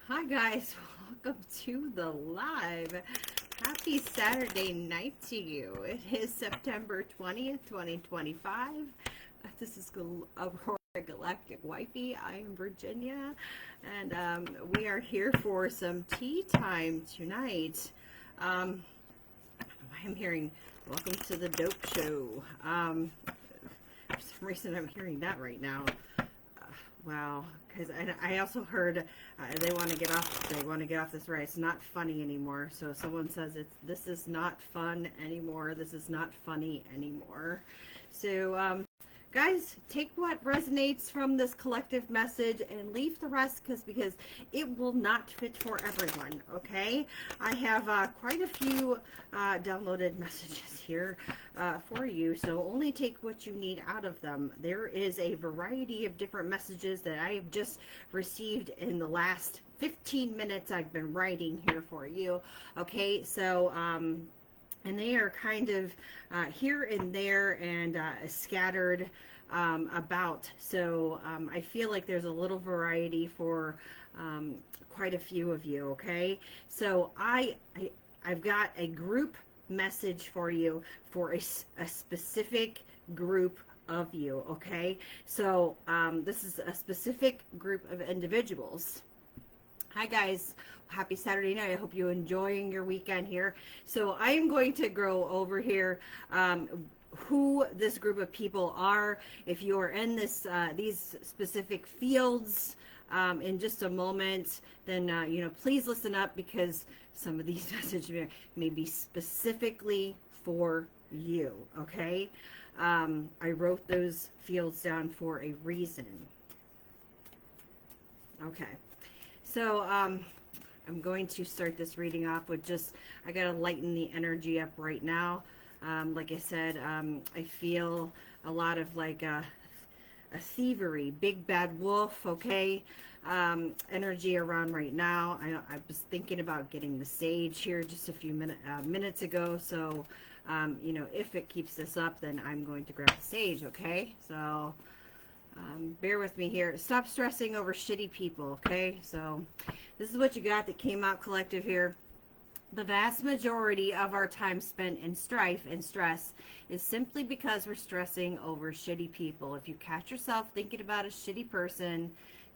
Hi guys, welcome to the live. Happy Saturday night to you. It is September 20th, 2025. This is Aurora Galactic Wifey. I am Virginia, and we are here for some tea time tonight. I'm hearing welcome to the dope show. For some reason I'm hearing that right now. Wow, because I also heard they want to get off. They want to get off this right. It's not funny anymore. So someone says this is not fun anymore. This is not funny anymore. So guys, take what resonates from this collective message and leave the rest because it will not fit for everyone. Okay, I have quite a few downloaded messages here for you, so only take what you need out of them. There is a variety of different messages that I have just received in the last 15 minutes I've been writing here for you. Okay, so and they are kind of here and there and scattered about. So I feel like there's a little variety for quite a few of you. Okay, so I've got a group message for you for a specific group of you. Okay, so this is a specific group of individuals. Hi guys, happy Saturday night. I hope you're enjoying your weekend here. So I am going to go over here who this group of people are. If you are in these specific fields in just a moment, then please listen up because some of these messages may be specifically for you. Okay, I wrote those fields down for a reason. Okay. So I'm going to start this reading off with I got to lighten the energy up right now. Like I said, I feel a lot of like a thievery, big bad wolf, okay, energy around right now. I was thinking about getting the sage here just a few minutes ago. So, if it keeps this up, then I'm going to grab the sage, okay? So... bear with me here. Stop stressing over shitty people, okay? So this is what you got that came out collective here. The vast majority of our time spent in strife and stress is simply because we're stressing over shitty people. If you catch yourself thinking about a shitty person,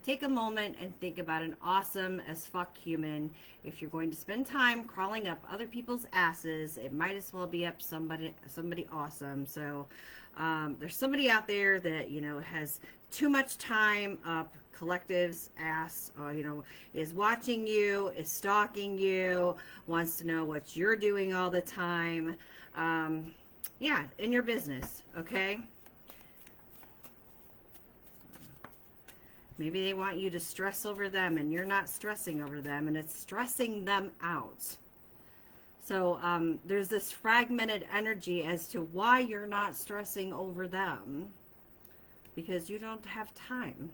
take a moment and think about an awesome as fuck human. If you're going to spend time crawling up other people's asses, it might as well be up somebody awesome. So there's somebody out there that has too much time up collective's ass, is watching you, is stalking you, wants to know what you're doing all the time. Yeah, in your business, okay? Maybe they want you to stress over them and you're not stressing over them and it's stressing them out. So there's this fragmented energy as to why you're not stressing over them, because you don't have time.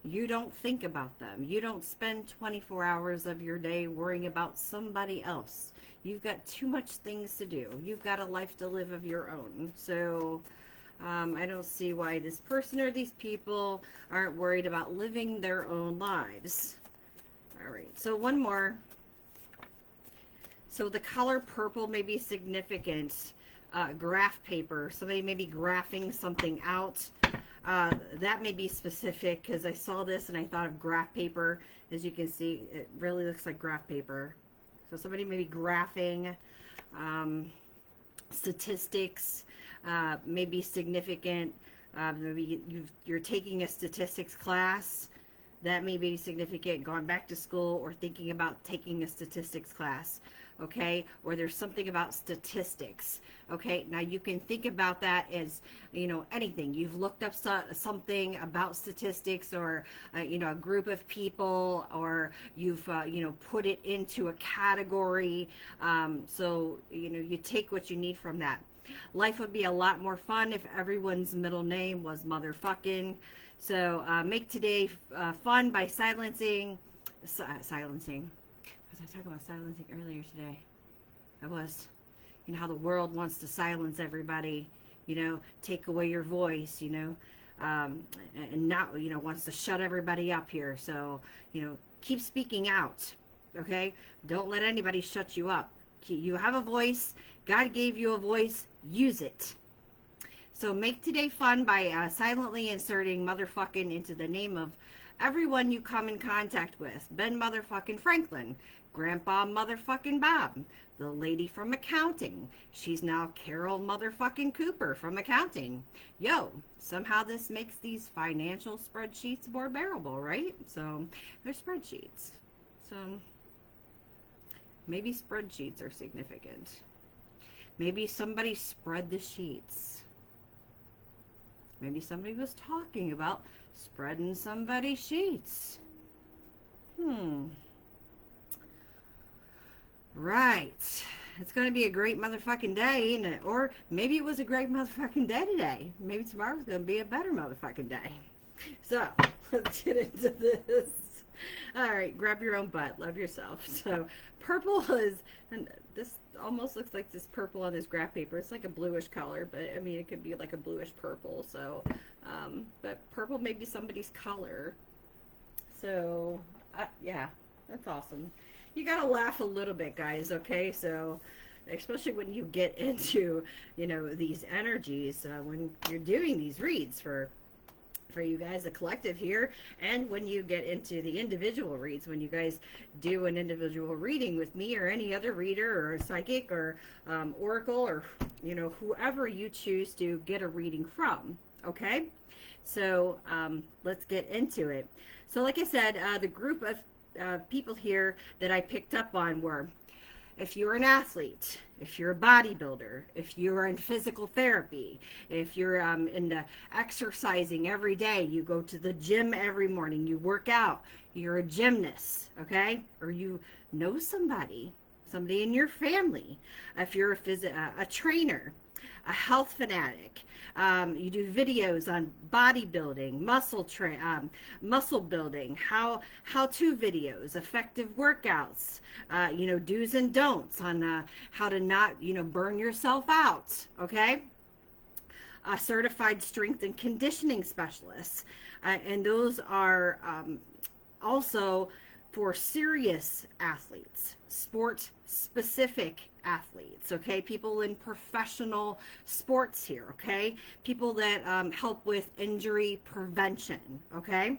You don't think about them. You don't spend 24 hours of your day worrying about somebody else. You've got too much things to do. You've got a life to live of your own. So I don't see why this person or these people aren't worried about living their own lives. All right, so one more. So the color purple may be significant. Graph paper. Somebody may be graphing something out. That may be specific because I saw this and I thought of graph paper. As you can see, it really looks like graph paper. So somebody may be graphing statistics. May be significant. Maybe you're taking a statistics class. That may be significant. Going back to school or thinking about taking a statistics class. Okay, or there's something about statistics. Okay, now you can think about that as anything. You've looked up something about statistics, or a group of people, or you've put it into a category. So you take what you need from that. Life would be a lot more fun if everyone's middle name was motherfucking. So make today fun by silencing. I was talking about silencing earlier today. I was. How the world wants to silence everybody, take away your voice, and not, wants to shut everybody up here. So, Keep speaking out, okay? Don't let anybody shut you up. You have a voice. God gave you a voice. Use it. So make today fun by silently inserting motherfucking into the name of everyone you come in contact with. Ben motherfucking Franklin, Grandpa motherfucking Bob, the lady from accounting. She's now Carol motherfucking Cooper from accounting. Yo, somehow this makes these financial spreadsheets more bearable, right? So they're spreadsheets. So maybe spreadsheets are significant. Maybe somebody spread the sheets. Maybe somebody was talking about spreading somebody's sheets. Right. It's going to be a great motherfucking day, ain't it? Or maybe it was a great motherfucking day today. Maybe tomorrow's going to be a better motherfucking day. So, let's get into this. All right, grab your own butt. Love yourself. So, purple is, and this almost looks like this purple on this graph paper. It's like a bluish color, but I mean, it could be like a bluish purple. So, but purple may be somebody's color. So, yeah, that's awesome. You gotta laugh a little bit, guys, okay? So, especially when you get into, you know, these energies, when you're doing these reads for you guys, the collective here, and when you get into the individual reads, when you guys do an individual reading with me or any other reader or psychic or oracle or, you know, whoever you choose to get a reading from, okay? So let's get into it. So like I said, the group of people here that I picked up on were, if you're an athlete, if you're a bodybuilder, if you're in physical therapy, if you're into exercising every day, you go to the gym every morning, you work out, you're a gymnast, okay? Or you know somebody in your family, if you're a trainer, a health fanatic, you do videos on bodybuilding, muscle building, how-to videos, effective workouts, you know, do's and don'ts on how to not, you know, burn yourself out, okay? A certified strength and conditioning specialist, and those are also for serious athletes, sport-specific athletes, okay? People in professional sports here, okay? People that help with injury prevention, okay?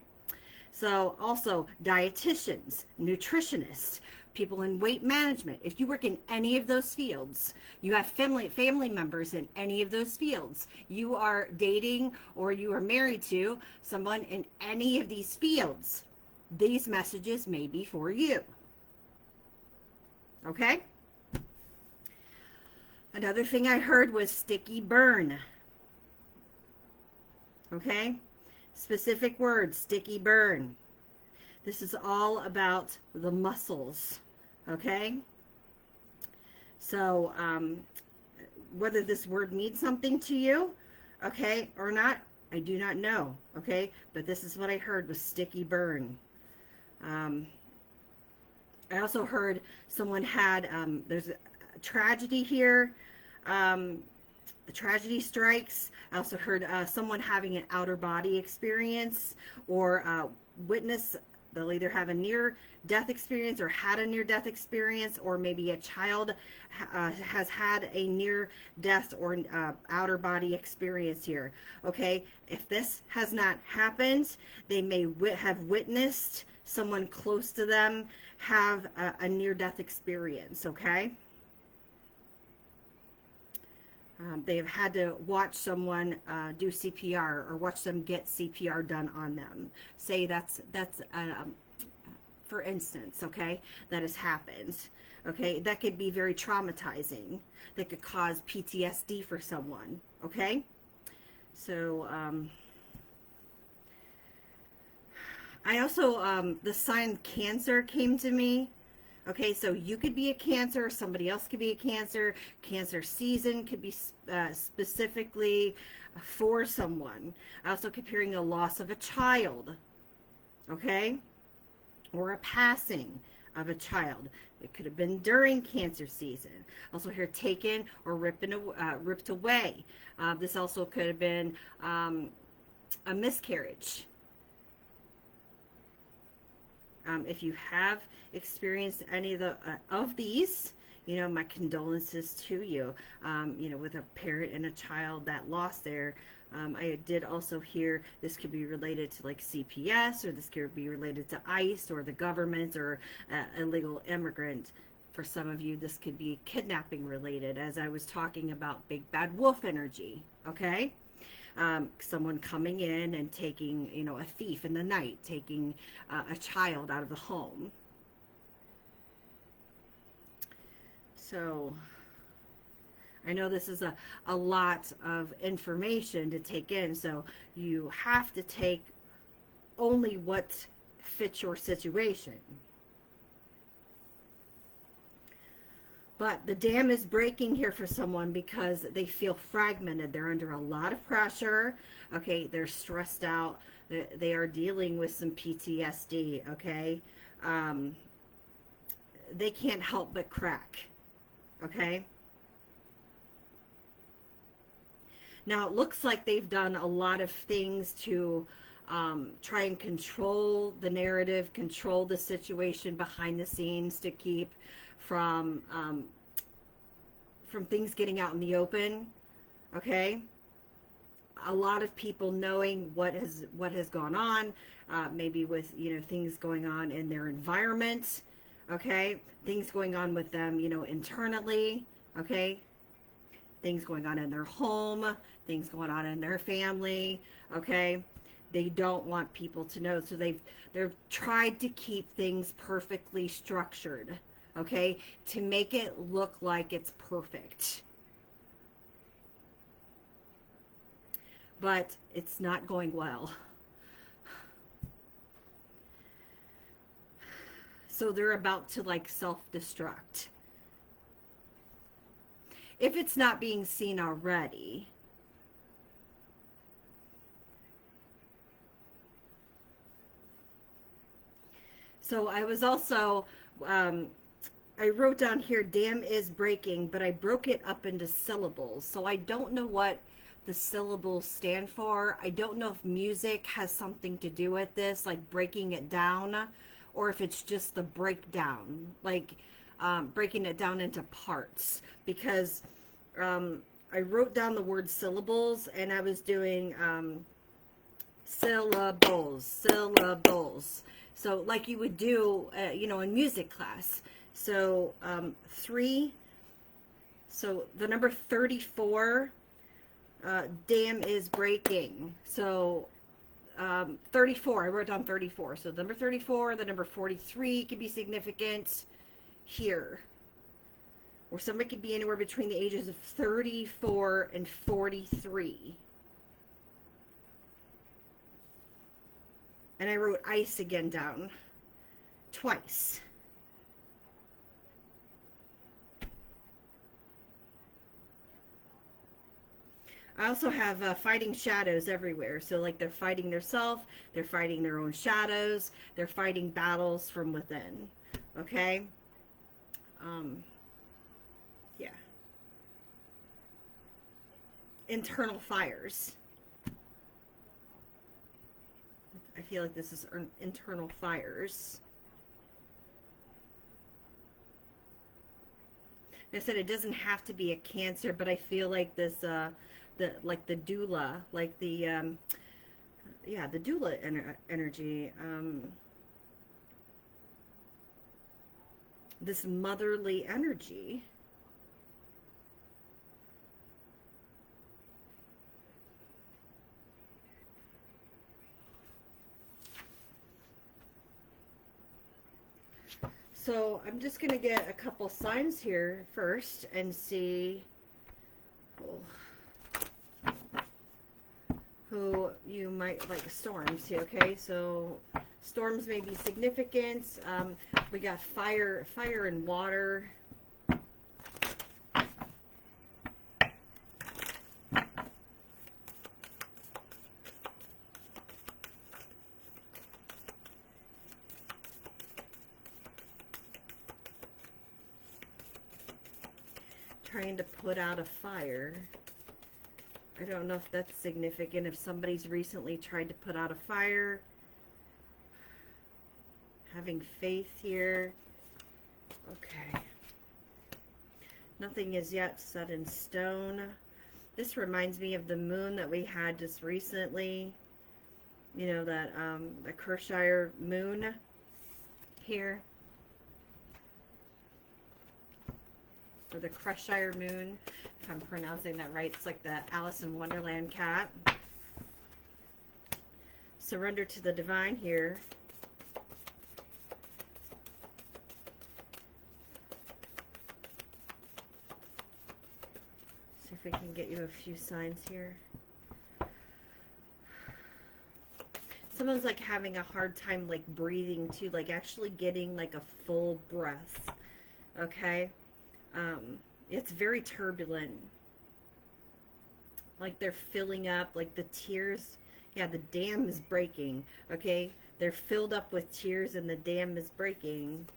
So also dietitians, nutritionists, people in weight management. If you work in any of those fields, you have family members in any of those fields, you are dating or you are married to someone in any of these fields, these messages may be for you. Okay? Another thing I heard was sticky burn. Okay? Specific words, sticky burn. This is all about the muscles. Okay? So, whether this word means something to you, okay, or not, I do not know. Okay? But this is what I heard was sticky burn. I also heard someone had, there's a tragedy here. The tragedy strikes. I also heard someone having an outer body experience or witness. They'll either have a near-death experience or had a near-death experience, or maybe a child has had a near-death or outer body experience here. Okay, if this has not happened, they may have witnessed someone close to them have a near-death experience, okay? They've had to watch someone do CPR or watch them get CPR done on them. Say that's for instance, okay, that has happened. Okay, that could be very traumatizing. That could cause PTSD for someone, okay? So, I also, the sign Cancer came to me. Okay, so you could be a Cancer, somebody else could be a Cancer. Cancer season could be specifically for someone. I also keep hearing the loss of a child, okay, or a passing of a child. It could have been during Cancer season. Also here, taken or ripped away. This also could have been a miscarriage. If you have experienced any of these, you know, my condolences to you. You know, with a parent and a child that lost their, I did also hear this could be related to like CPS, or this could be related to ICE or the government, or illegal immigrant. For some of you, this could be kidnapping related, as I was talking about big bad wolf energy, okay? Someone coming in and taking, you know, a thief in the night, taking a child out of the home. So I know this is a lot of information to take in, so you have to take only what fits your situation. But the dam is breaking here for someone because they feel fragmented. They're under a lot of pressure. Okay, they're stressed out. They are dealing with some PTSD, okay? They can't help but crack, okay? Now, it looks like they've done a lot of things to try and control the narrative, control the situation behind the scenes to keep from things getting out in the open, okay? A lot of people knowing what has gone on, maybe with, you know, things going on in their environment, okay? Things going on with them, you know, internally, okay? Things going on in their home, things going on in their family, okay? They don't want people to know, so they've tried to keep things perfectly structured, okay, to make it look like it's perfect. But it's not going well. So they're about to like self-destruct. If it's not being seen already. So I was also, I wrote down here, dam is breaking, but I broke it up into syllables. So I don't know what the syllables stand for. I don't know if music has something to do with this, like breaking it down, or if it's just the breakdown, like breaking it down into parts. Because I wrote down the word syllables, and I was doing syllables. So like you would do, you know, in music class. So 3, so the number 34, dam is breaking. So 34, I wrote down 34. So the number 34, the number 43 could be significant here. Or somebody could be anywhere between the ages of 34 and 43. And I wrote ice again down twice. I also have fighting shadows everywhere. So like they're fighting their self, they're fighting their own shadows, they're fighting battles from within. Okay? Yeah. Internal fires. I feel like this is internal fires. I said it doesn't have to be a Cancer, but I feel like this, like the doula, like the, yeah, the doula energy, this motherly energy. So I'm just going to get a couple signs here first and see who you might like. Storms here, okay? So storms may be significant. We got fire and water. Trying to put out a fire. I don't know if that's significant. If somebody's recently tried to put out a fire. Having faith here. Okay. Nothing is yet set in stone. This reminds me of the moon that we had just recently. You know, that the Kershire moon here. Or the Cheshire moon, if I'm pronouncing that right. It's like the Alice in Wonderland cat. Surrender to the divine here. See if we can get you a few signs here. Someone's like having a hard time like breathing too, like actually getting like a full breath. Okay? It's very turbulent. Like they're filling up, like the tears. Yeah, the dam is breaking. Okay? They're filled up with tears and the dam is breaking.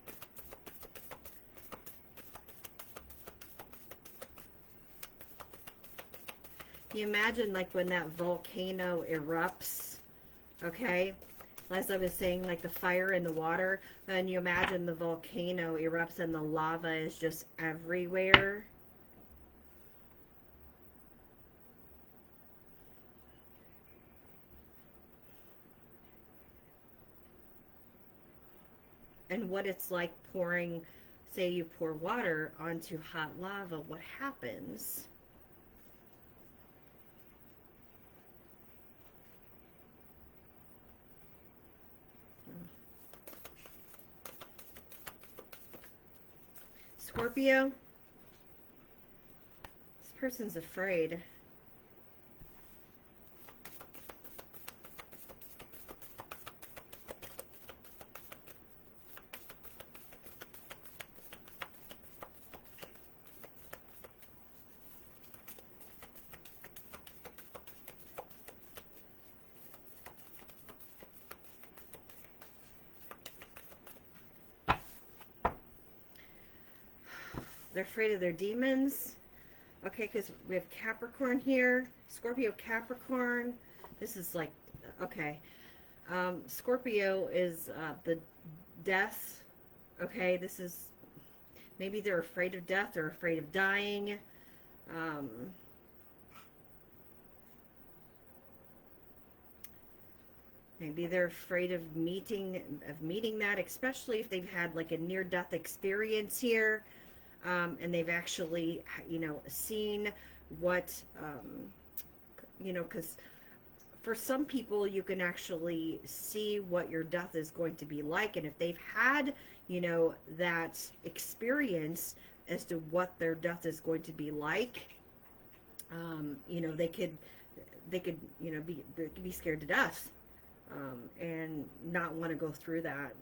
You imagine like when that volcano erupts, okay? As I was saying, like the fire in the water, and you imagine the volcano erupts and the lava is just everywhere. And what it's like pouring, say you pour water onto hot lava, what happens? Scorpio, this person's afraid. They're afraid of their demons. Okay, because we have Capricorn here. Scorpio, Capricorn. This is like, okay. Scorpio is the death. Okay, this is, maybe they're afraid of death or afraid of dying. Maybe they're afraid of meeting that, especially if they've had like a near-death experience here. And they've actually, you know, seen what, you know, because for some people you can actually see what your death is going to be like. And if they've had, you know, that experience as to what their death is going to be like, you know, they could, you know, be scared to death, and not want to go through that.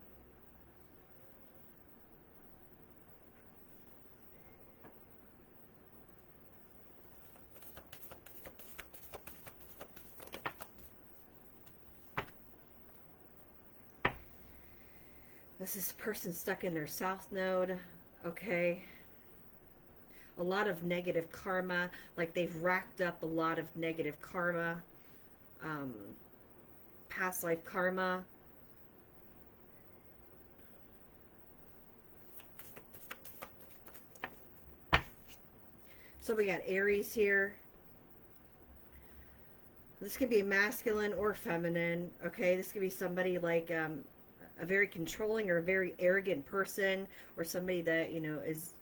This is a person stuck in their south node, okay? A lot of negative karma, like they've racked up a lot of negative karma, past life karma. So we got Aries here. This could be masculine or feminine, okay? This could be somebody like, a very controlling or a very arrogant person, or somebody that, you know, is,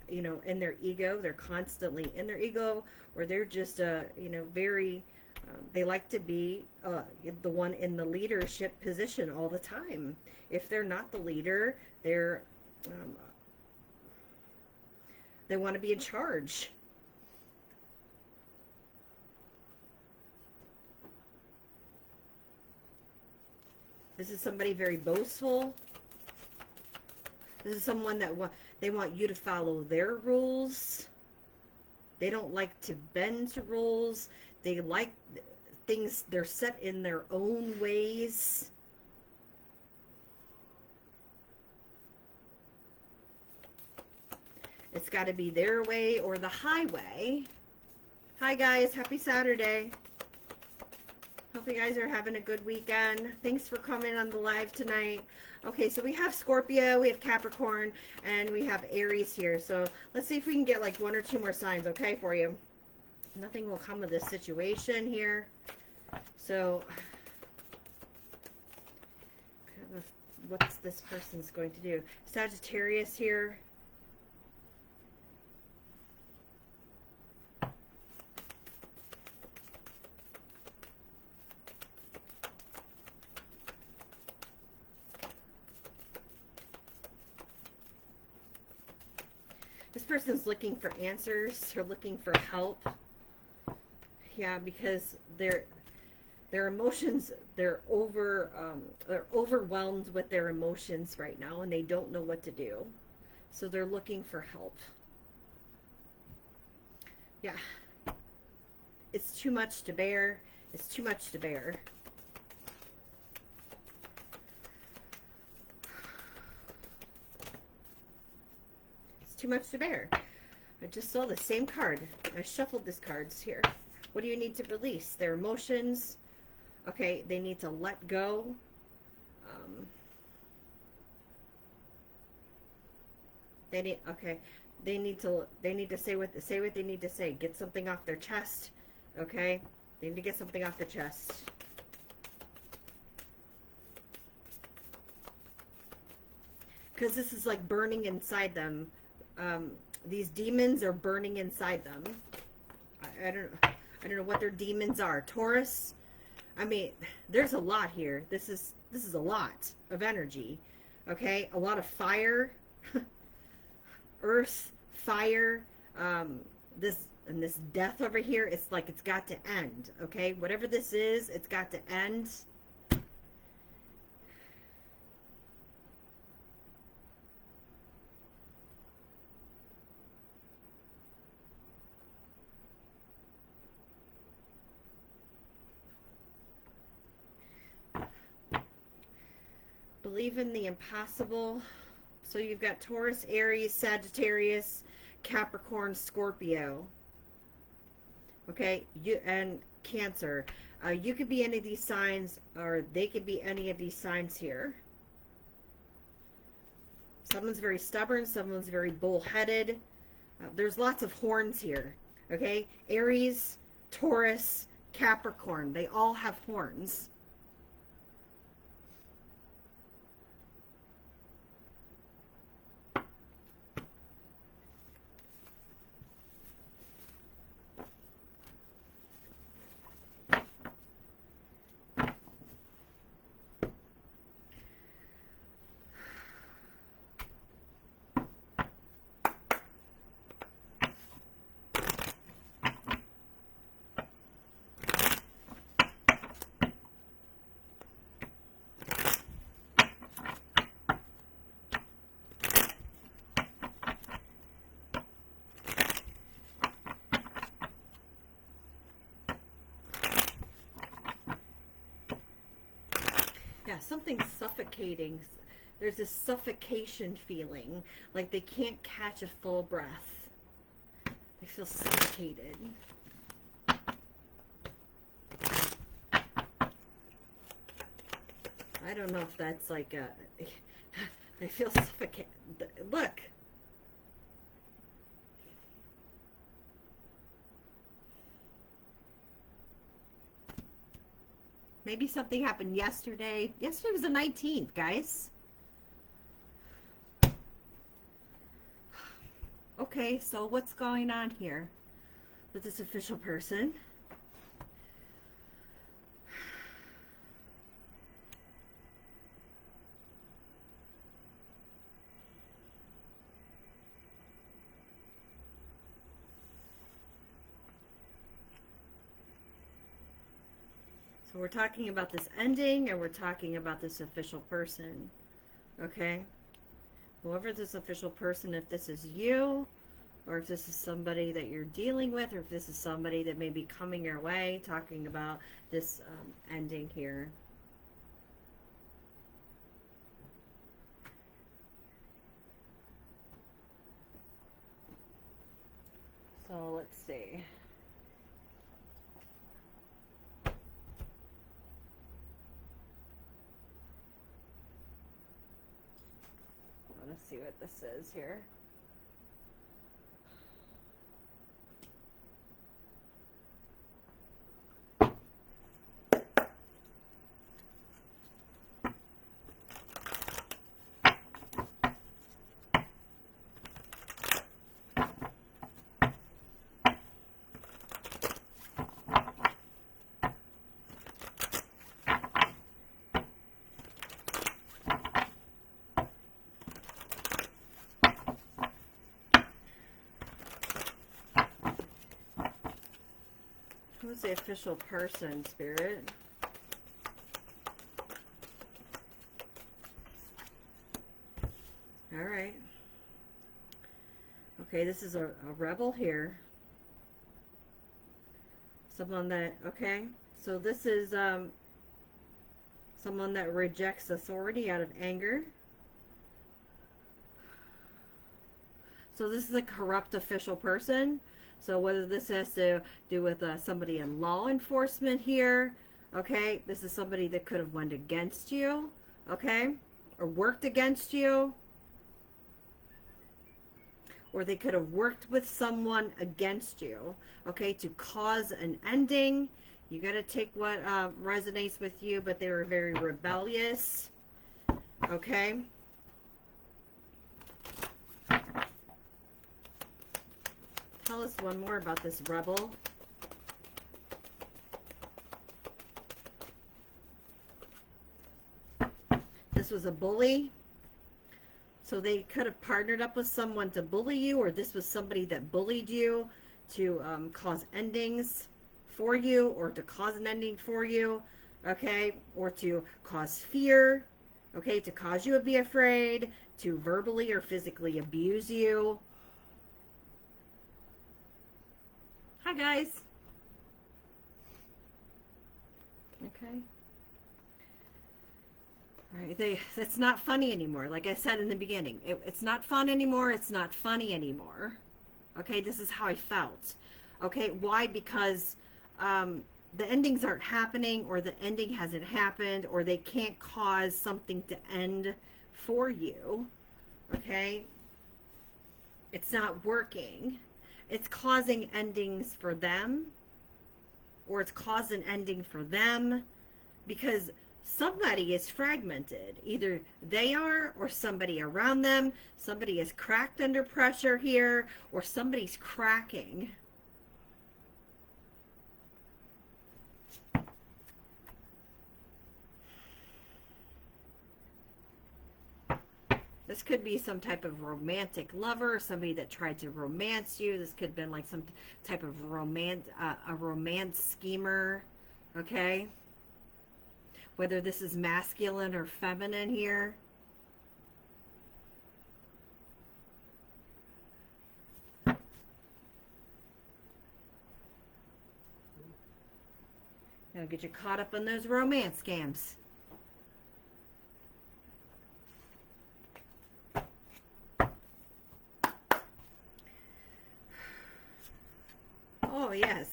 you know, in their ego. They're constantly in their ego, or they're just, you know, very, they like to be the one in the leadership position all the time. If they're not the leader, they're, they want to be in charge. This is somebody very boastful. This is someone that they want you to follow their rules. They don't like to bend to rules. They like things, they're set in their own ways. It's got to be their way or the highway. Hi guys, happy Saturday. Hope you guys are having a good weekend. Thanks for coming on the live tonight. Okay, so we have Scorpio, we have Capricorn, and we have Aries here. So let's see if we can get like 1 or 2 more signs, okay, for you. Nothing will come of this situation here. So, what's this person's going to do? Sagittarius here. This person's looking for answers or looking for help. Yeah, because their emotions, they're overwhelmed with their emotions right now, and they don't know what to do. So they're looking for help. Yeah. It's too much to bear. It's too much to bear. Too much to bear. I just saw the same card. I shuffled these cards here. What do you need to release? Their emotions. Okay, they need to let go. They need to say what they need to say. Get something off their chest. Okay? They need to get something off their chest. Because this is like burning inside them. These demons are burning inside them. I don't know what their demons are. Taurus. I mean, there's a lot here. This is a lot of energy. Okay, a lot of fire, earth, fire. This death over here. It's like it's got to end. Okay, whatever this is, it's got to end. Believe in the impossible. So you've got Taurus, Aries, Sagittarius, Capricorn, Scorpio. Okay, and Cancer. You could be any of these signs, or they could be any of these signs here. Someone's very stubborn. Someone's very bullheaded. There's lots of horns here. Okay, Aries, Taurus, Capricorn. They all have horns. Yeah, something suffocating. There's this suffocation feeling, like they can't catch a full breath. They feel suffocated. I don't know if that's like a... They feel suffocated. Look. Maybe something happened yesterday. Yesterday was the 19th, guys. Okay, so what's going on here with this official person? So we're talking about this ending, and we're talking about this official person. Okay? Whoever this official person, if this is you, or if this is somebody that you're dealing with, or if this is somebody that may be coming your way, talking about this ending here. So let's see. see what this is here. Who's the official person, Spirit? All right. Okay, this is a rebel here. Someone that, okay, so this is someone that rejects authority out of anger. So this is a corrupt official person. So whether this has to do with somebody in law enforcement here, okay, this is somebody that could have went against you, okay, or worked against you, or they could have worked with someone against you, okay, to cause an ending. You got to take what resonates with you, but they were very rebellious, okay. Tell us one more about this rebel. This was a bully. So they could have partnered up with someone to bully you, or this was somebody that bullied you to cause endings for you, or to cause an ending for you, okay? Or to cause fear, okay? To cause you to be afraid, to verbally or physically abuse you. Hi, guys. Okay. All right. It's not funny anymore. Like I said in the beginning, it's not fun anymore. It's not funny anymore. Okay. This is how I felt. Okay. Why? Because the endings aren't happening, or the ending hasn't happened, or they can't cause something to end for you. Okay. It's not working. It's causing endings for them, or it's caused an ending for them, because somebody is fragmented. Either they are, or somebody around them. Somebody is cracked under pressure here, or somebody's cracking. This could be some type of romantic lover, somebody that tried to romance you. This could have been like some type of a romance schemer, okay? Whether this is masculine or feminine here. Gonna get you caught up in those romance scams. Oh, yes.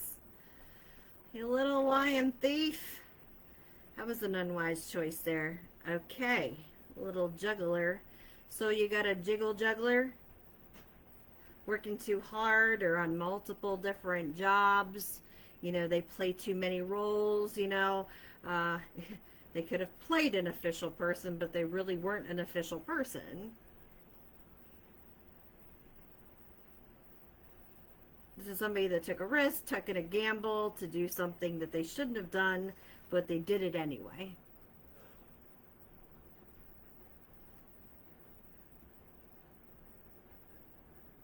You little lion thief. That was an unwise choice there. Okay. Little juggler. So you got a jiggle juggler? Working too hard, or on multiple different jobs. You know, they play too many roles, you know. They could have played an official person, but they really weren't an official person. This is somebody that took a risk, took a gamble to do something that they shouldn't have done, but they did it anyway.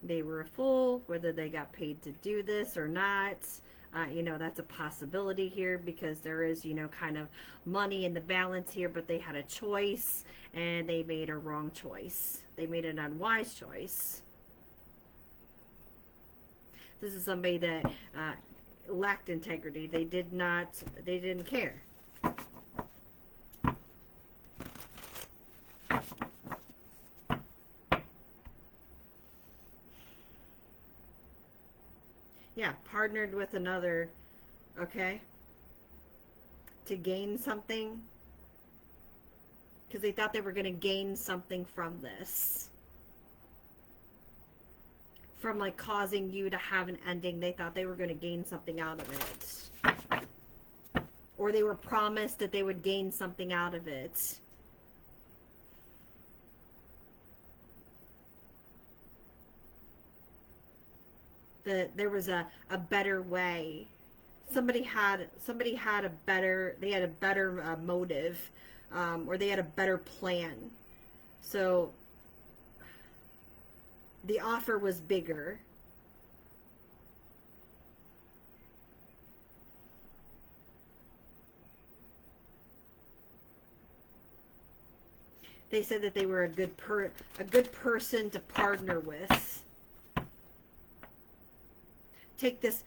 They were a fool, whether they got paid to do this or not. You know, that's a possibility here, because there is, you know, kind of money in the balance here, but they had a choice, and they made a wrong choice. They made an unwise choice. This is somebody that lacked integrity. They didn't care. Yeah, partnered with another, okay, to gain something, because they thought they were going to gain something from this. from like causing you to have an ending. They thought they were going to gain something out of it. Or they were promised that they would gain something out of it. That there was a better way. Somebody had a better, they had a better motive, or they had a better plan. So the offer was bigger. They said that they were a good person to partner with. Take this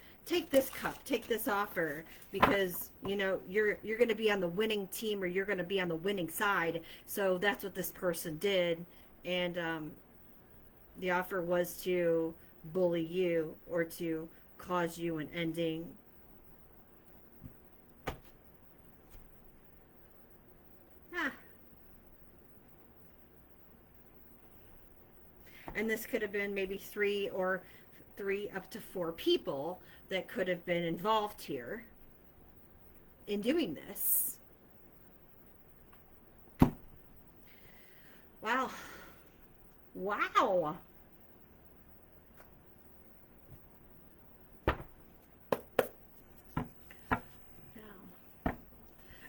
cup, take this offer, because you know you're going to be on the winning team, or you're going to be on the winning side. So that's what this person did, and the offer was to bully you or to cause you an ending. And this could have been maybe 3 up to 4 people that could have been involved here in doing this. Wow. Wow.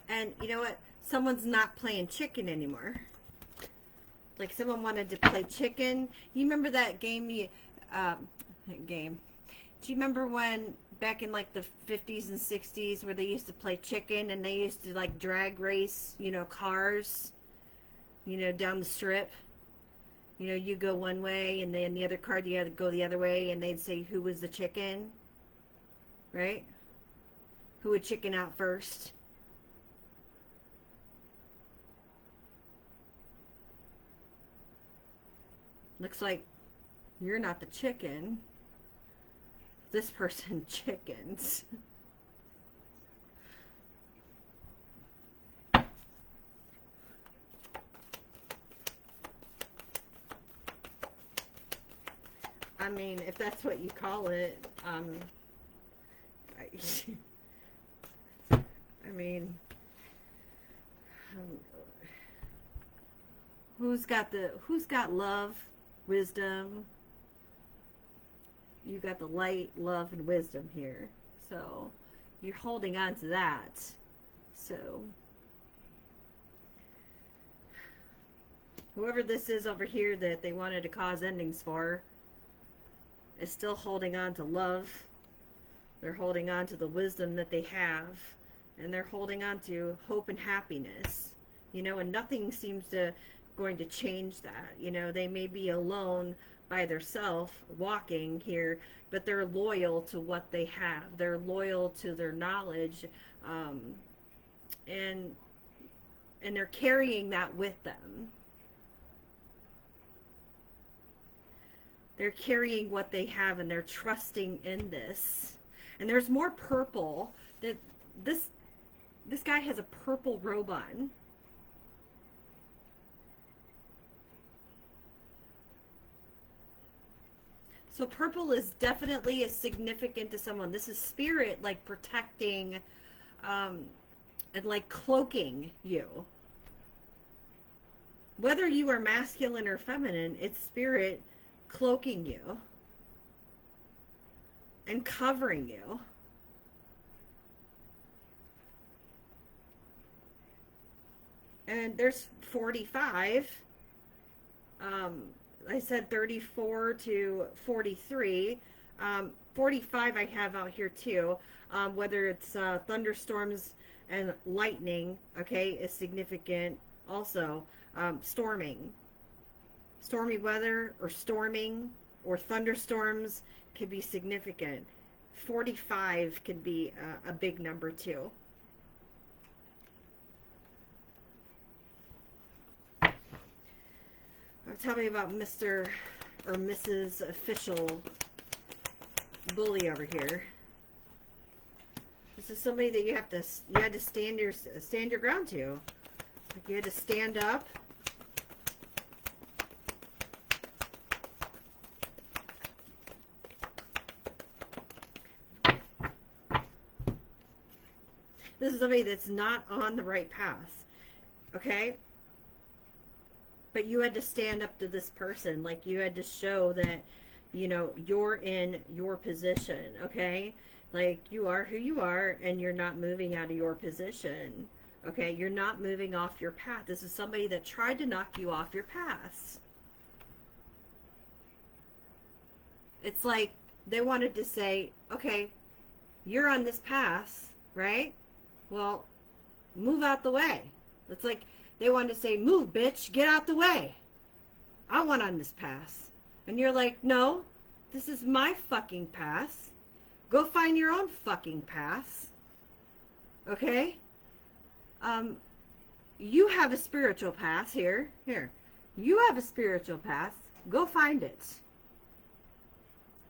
And you know what? Someone's not playing chicken anymore. Like someone wanted to play chicken. You remember that game? Do you remember when back in like the 50s and 60s where they used to play chicken and they used to like drag race, you know, cars, you know, down the strip? You know, you go one way and then the other car, you had to go the other way, and they'd say who was the chicken, right? Who would chicken out first? Looks like you're not the chicken. This person chickens. I mean, if that's what you call it, I mean, who's got love, wisdom? You got the light, love, and wisdom here. So you're holding on to that. So whoever this is over here that they wanted to cause endings for is still holding on to love. They're holding on to the wisdom that they have. And they're holding on to hope and happiness. You know, and nothing seems to going to change that. You know, they may be alone by themselves walking here, but they're loyal to what they have. They're loyal to their knowledge, and they're carrying that with them. They're carrying what they have, and they're trusting in this. And there's more purple. That this guy has a purple robe on. So purple is definitely significant to someone. This is spirit, like protecting and like cloaking you. Whether you are masculine or feminine, it's spirit cloaking you and covering you. And there's 45. I said 34 to 43. 45 I have out here too. Whether it's thunderstorms and lightning, okay, is significant. Also, storming. Stormy weather or storming or thunderstorms can be significant. 45 can be a big number too. Tell me about Mr. or Mrs. Official Bully over here. This is somebody that you had to stand your ground to. Like you had to stand up. This is somebody that's not on the right path. Okay? But you had to stand up to this person. Like, you had to show that, you know, you're in your position. Okay? Like, you are who you are, and you're not moving out of your position. Okay? You're not moving off your path. This is somebody that tried to knock you off your path. It's like they wanted to say, okay, you're on this path, right? Well, move out the way. It's like they wanted to say, move, bitch, get out the way. I want on this path. And you're like, no, this is my fucking path. Go find your own fucking path. Okay? You have a spiritual path here. Here. You have a spiritual path. Go find it.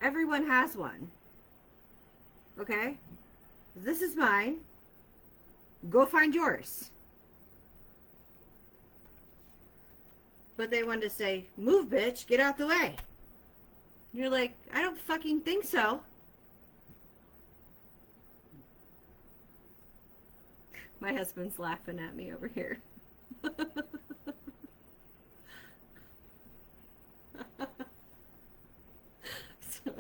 Everyone has one. Okay? This is mine. Go find yours. But they wanted to say, move, bitch, get out the way. You're like, I don't fucking think so. My husband's laughing at me over here. So,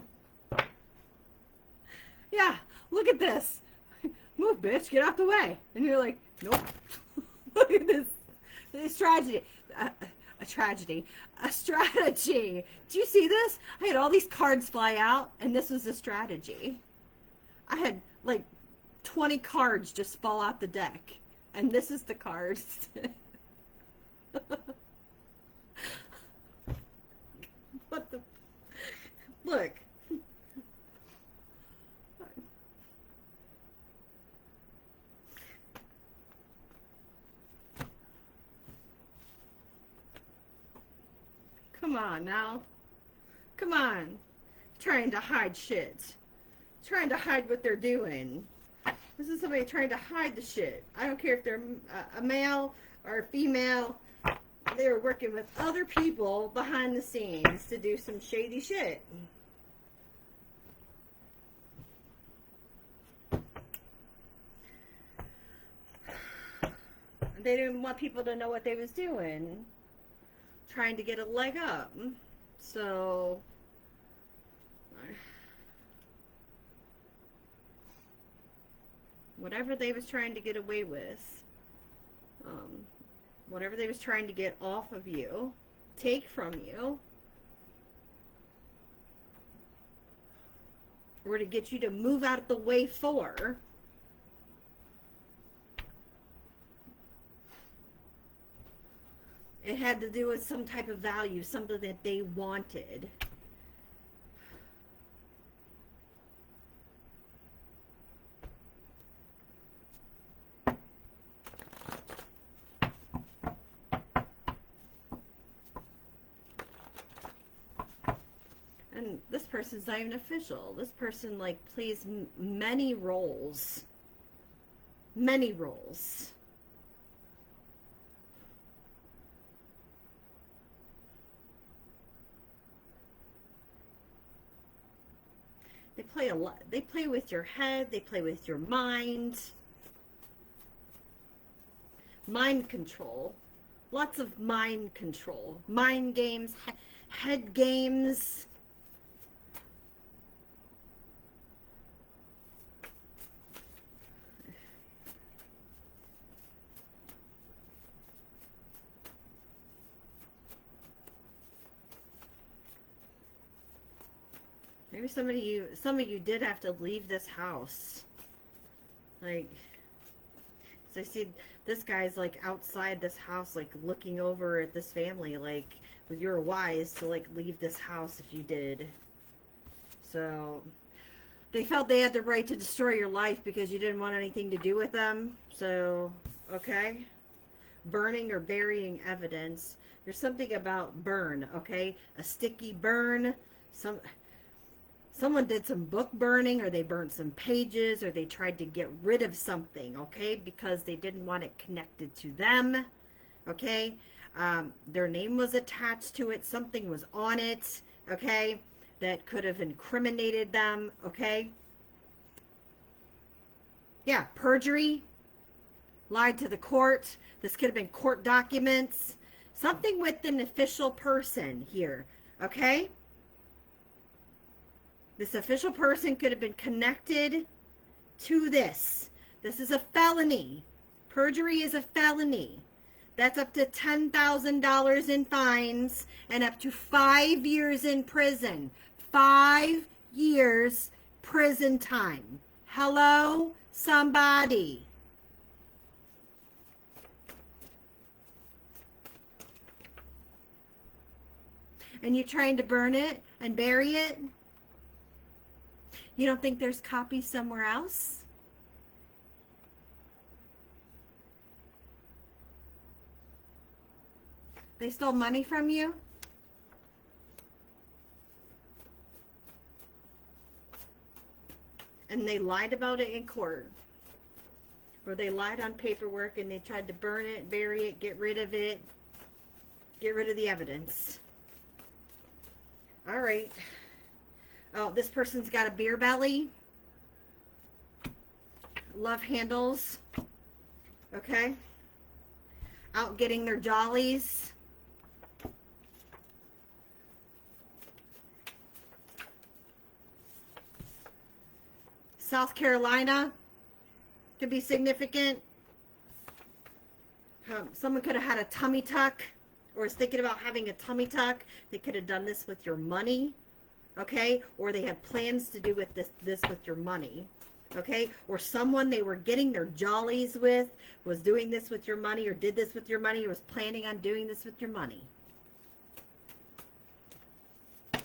yeah, look at this. Move, bitch, get out the way. And you're like, nope. Look at this. This tragedy. A tragedy. A strategy. Do you see this? I had all these cards fly out, and this was a strategy. I had like 20 cards just fall out the deck, and this is the cards. What the? Look. Come on now. Come on. Trying to hide shit. Trying to hide what they're doing. This is somebody trying to hide the shit. I don't care if they're a male or a female. They're working with other people behind the scenes to do some shady shit. They didn't want people to know what they was doing. Trying to get a leg up. So whatever they was trying to get away with, whatever they was trying to get off of you, take from you, or to get you to move out of the way for, it had to do with some type of value, something that they wanted. And this person's not even official. This person, like, plays many roles. Many roles. They play a lot. They play with your head. They play with your mind. Mind control. Lots of mind control. Mind games. Head games. Maybe some of you did have to leave this house. Like, so I see this guy's like outside this house, like looking over at this family, like, well, you're wise to like leave this house if you did. So they felt they had the right to destroy your life because you didn't want anything to do with them. So, okay. Burning or burying evidence. There's something about burn, okay? A sticky burn. Someone did some book burning, or they burned some pages, or they tried to get rid of something, okay? Because they didn't want it connected to them, okay? Their name was attached to it. Something was on it, okay? That could have incriminated them, okay? Yeah, perjury. lied to the court. This could have been court documents. Something with an official person here, okay? This official person could have been connected to this. This is a felony. Perjury is a felony. That's up to $10,000 in fines and up to 5 years in prison. 5 years prison time. Hello, somebody. And you're trying to burn it and bury it? You don't think there's copies somewhere else? They stole money from you? And they lied about it in court. Or they lied on paperwork and they tried to burn it, bury it, get rid of it. Get rid of the evidence. All right. Oh, this person's got a beer belly. Love handles. Okay. Out getting their jollies. South Carolina could be significant. Someone could have had a tummy tuck or is thinking about having a tummy tuck. They could have done this with your money, okay? Or they had plans to do with this with your money, okay? Or someone they were getting their jollies with was doing this with your money or did this with your money or was planning on doing this with your money. Yeah.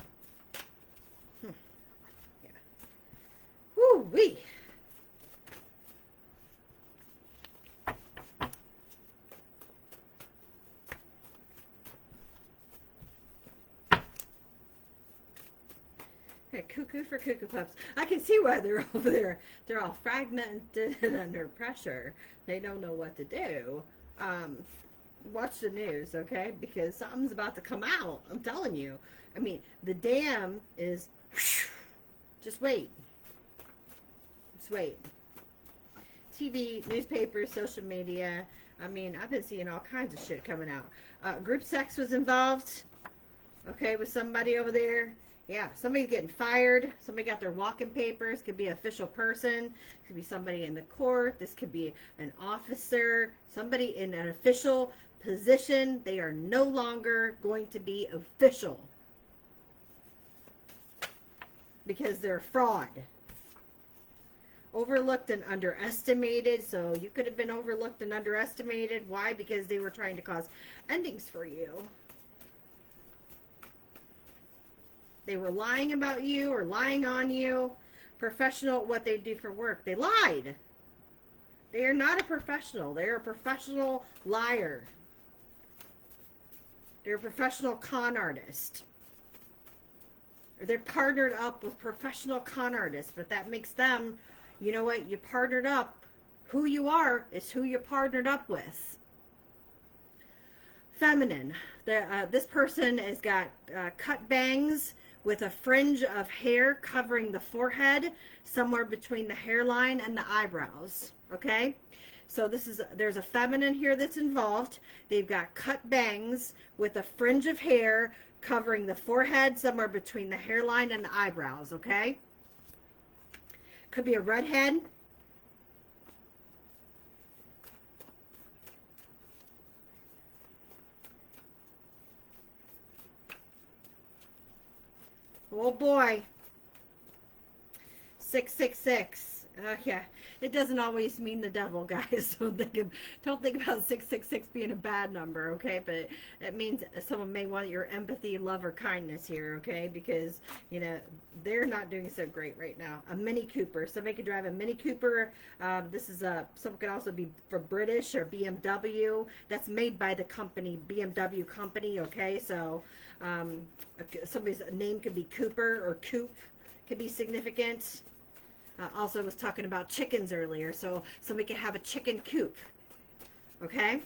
Woo-wee. Cuckoo for Cuckoo Pups. I can see why they're over there. They're all fragmented and under pressure. They don't know what to do. Watch the news, okay? Because something's about to come out. I'm telling you. I mean, the dam is... Just wait. Just wait. TV, newspapers, social media. I mean, I've been seeing all kinds of shit coming out. Group sex was involved. Okay, with somebody over there. Yeah, somebody's getting fired. Somebody got their walking papers. Could be an official person. Could be somebody in the court. This could be an officer. Somebody in an official position. They are no longer going to be official. Because they're a fraud. Overlooked and underestimated. So you could have been overlooked and underestimated. Why? Because they were trying to cause endings for you. They were lying about you or lying on you. Professional, what they do for work. They lied. They are not a professional. They are a professional liar. They're a professional con artist. Or they're partnered up with professional con artists. But that makes them, you know what, you partnered up. Who you are is who you partnered up with. Feminine. This person has got cut bangs with a fringe of hair covering the forehead, somewhere between the hairline and the eyebrows, okay? So there's a feminine here that's involved. They've got cut bangs with a fringe of hair covering the forehead, somewhere between the hairline and the eyebrows, okay? Could be a redhead. Oh boy. 666. Yeah, it doesn't always mean the devil, guys. Don't think about 666 being a bad number, okay? But it means someone may want your empathy, love, or kindness here, okay? Because, you know, they're not doing so great right now. A Mini Cooper. Somebody could drive a Mini Cooper. This is someone could also be for British or BMW. That's made by the company, BMW company, okay? So somebody's name could be Cooper or Coop. Could be significant. Also was talking about chickens earlier, so somebody could have a chicken coop, okay?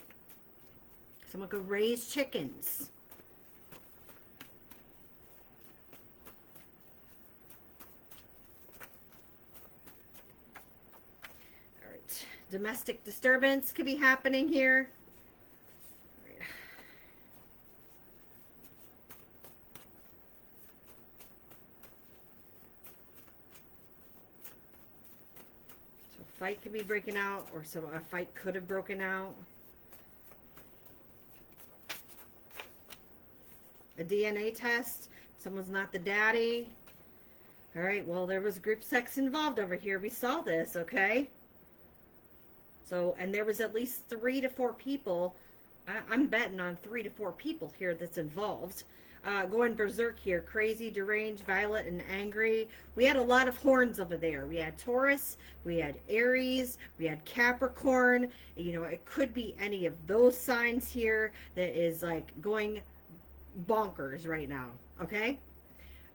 Someone could raise chickens. All right, Domestic disturbance could be happening here. So a fight could be breaking out, or a fight could have broken out. A DNA test. Someone's not the daddy. All right, well, there was group sex involved over here. We saw this, okay? So, and there was at least 3 to 4 people. I'm betting on 3 to 4 people here that's involved. Going berserk here. Crazy, deranged, violent, and angry. We had a lot of horns over there. We had Taurus. We had Aries. We had Capricorn. You know, it could be any of those signs here that is like going bonkers right now, okay?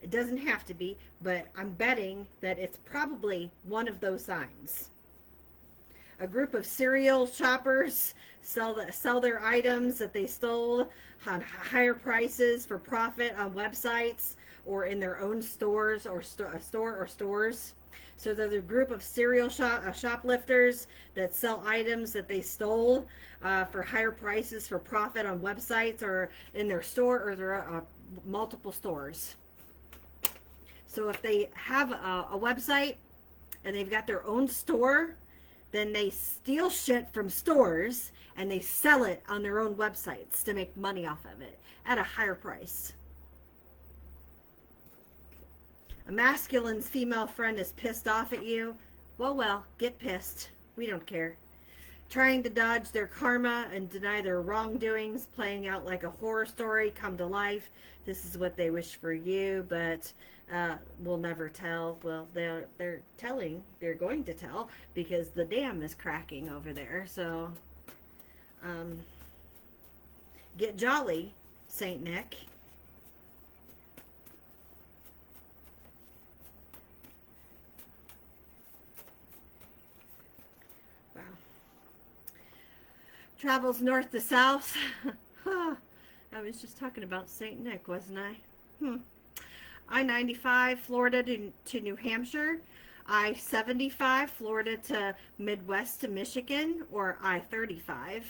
It doesn't have to be, but I'm betting that it's probably one of those signs. A group of serial shoppers sell their items that they stole on higher prices for profit on websites or in their own stores or stores. So there's a group of serial shoplifters that sell items that they stole for higher prices for profit on websites or in their store or their multiple stores. So if they have a website and they've got their own store, then they steal shit from stores and they sell it on their own websites to make money off of it at a higher price. A masculine's female friend is pissed off at you. Well, get pissed. We don't care. Trying to dodge their karma and deny their wrongdoings, playing out like a horror story come to life. This is what they wish for you, but we'll never tell. Well, they're going to tell because the dam is cracking over there. So get jolly, Saint Nick. Wow. Travels north to south. I was just talking about Saint Nick, wasn't I? I-95, Florida to New Hampshire. I-75, Florida to Midwest to Michigan, or I-35.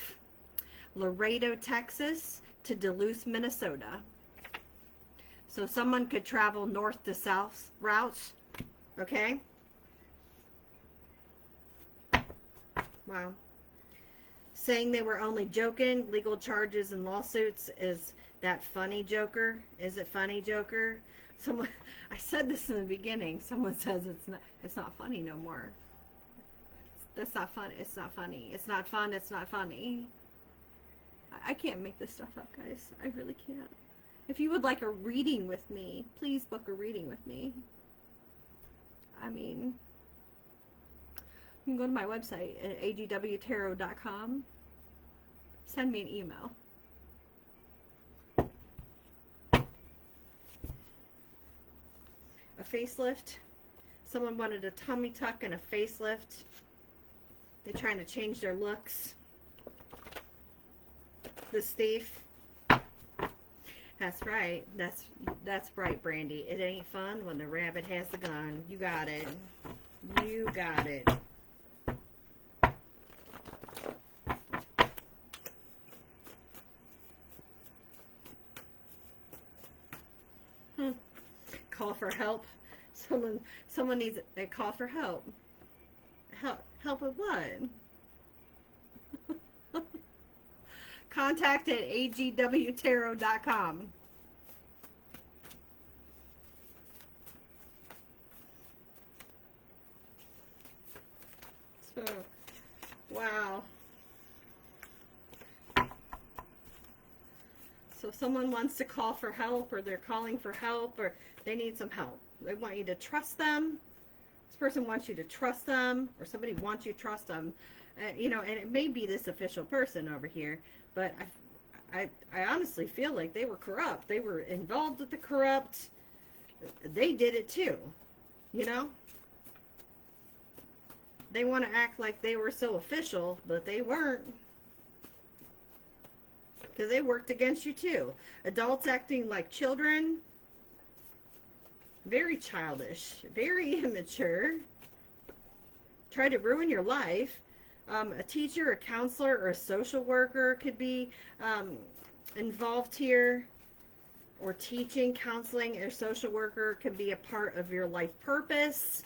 Laredo, Texas to Duluth, Minnesota. So someone could travel north to south routes, okay? Wow. Saying they were only joking, legal charges and lawsuits. Is that funny, Joker? Is it funny, Joker? Someone, I said this in the beginning. Someone says it's not funny no more. That's not fun. It's not funny. It's not fun. It's not funny. I can't make this stuff up, guys. I really can't. If you would like a reading with me, please book a reading with me. I mean, you can go to my website at agwtarot.com. Send me an email. A facelift. Someone wanted a tummy tuck and a facelift. They're trying to change their looks. The thief. That's right. That's right, Brandy. It ain't fun when the rabbit has the gun. You got it. You got it. Call for help. Someone needs a call for help. Help with what? Contact at agwtarot.com. So, wow. So someone wants to call for help, or they're calling for help, or they need some help. They want you to trust them. This person wants you to trust them, or somebody wants you to trust them. You know, and it may be this official person over here, but I honestly feel like they were corrupt. They were involved with the corrupt. They did it too, you know? They want to act like they were so official, but they weren't. Because they worked against you too. Adults acting like children. Very childish. Very immature. Try to ruin your life. A teacher, a counselor, or a social worker could be involved here. Or teaching, counseling, or social worker could be a part of your life purpose.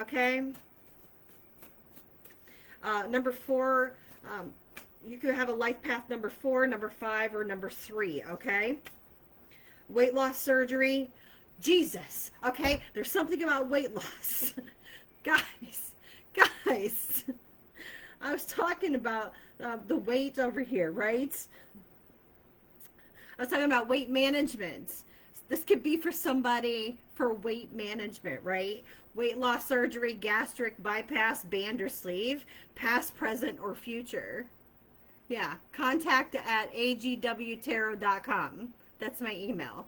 Okay. Number 4, you could have a life path number 4, number 5, or number 3. Okay. Weight loss surgery. Jesus. Okay. There's something about weight loss. Guys. I was talking about the weight over here, right? I was talking about weight management. This could be for somebody for weight management, right? Weight loss surgery, gastric bypass, band or sleeve, past, present, or future. Yeah, contact at agwtarot.com. That's my email.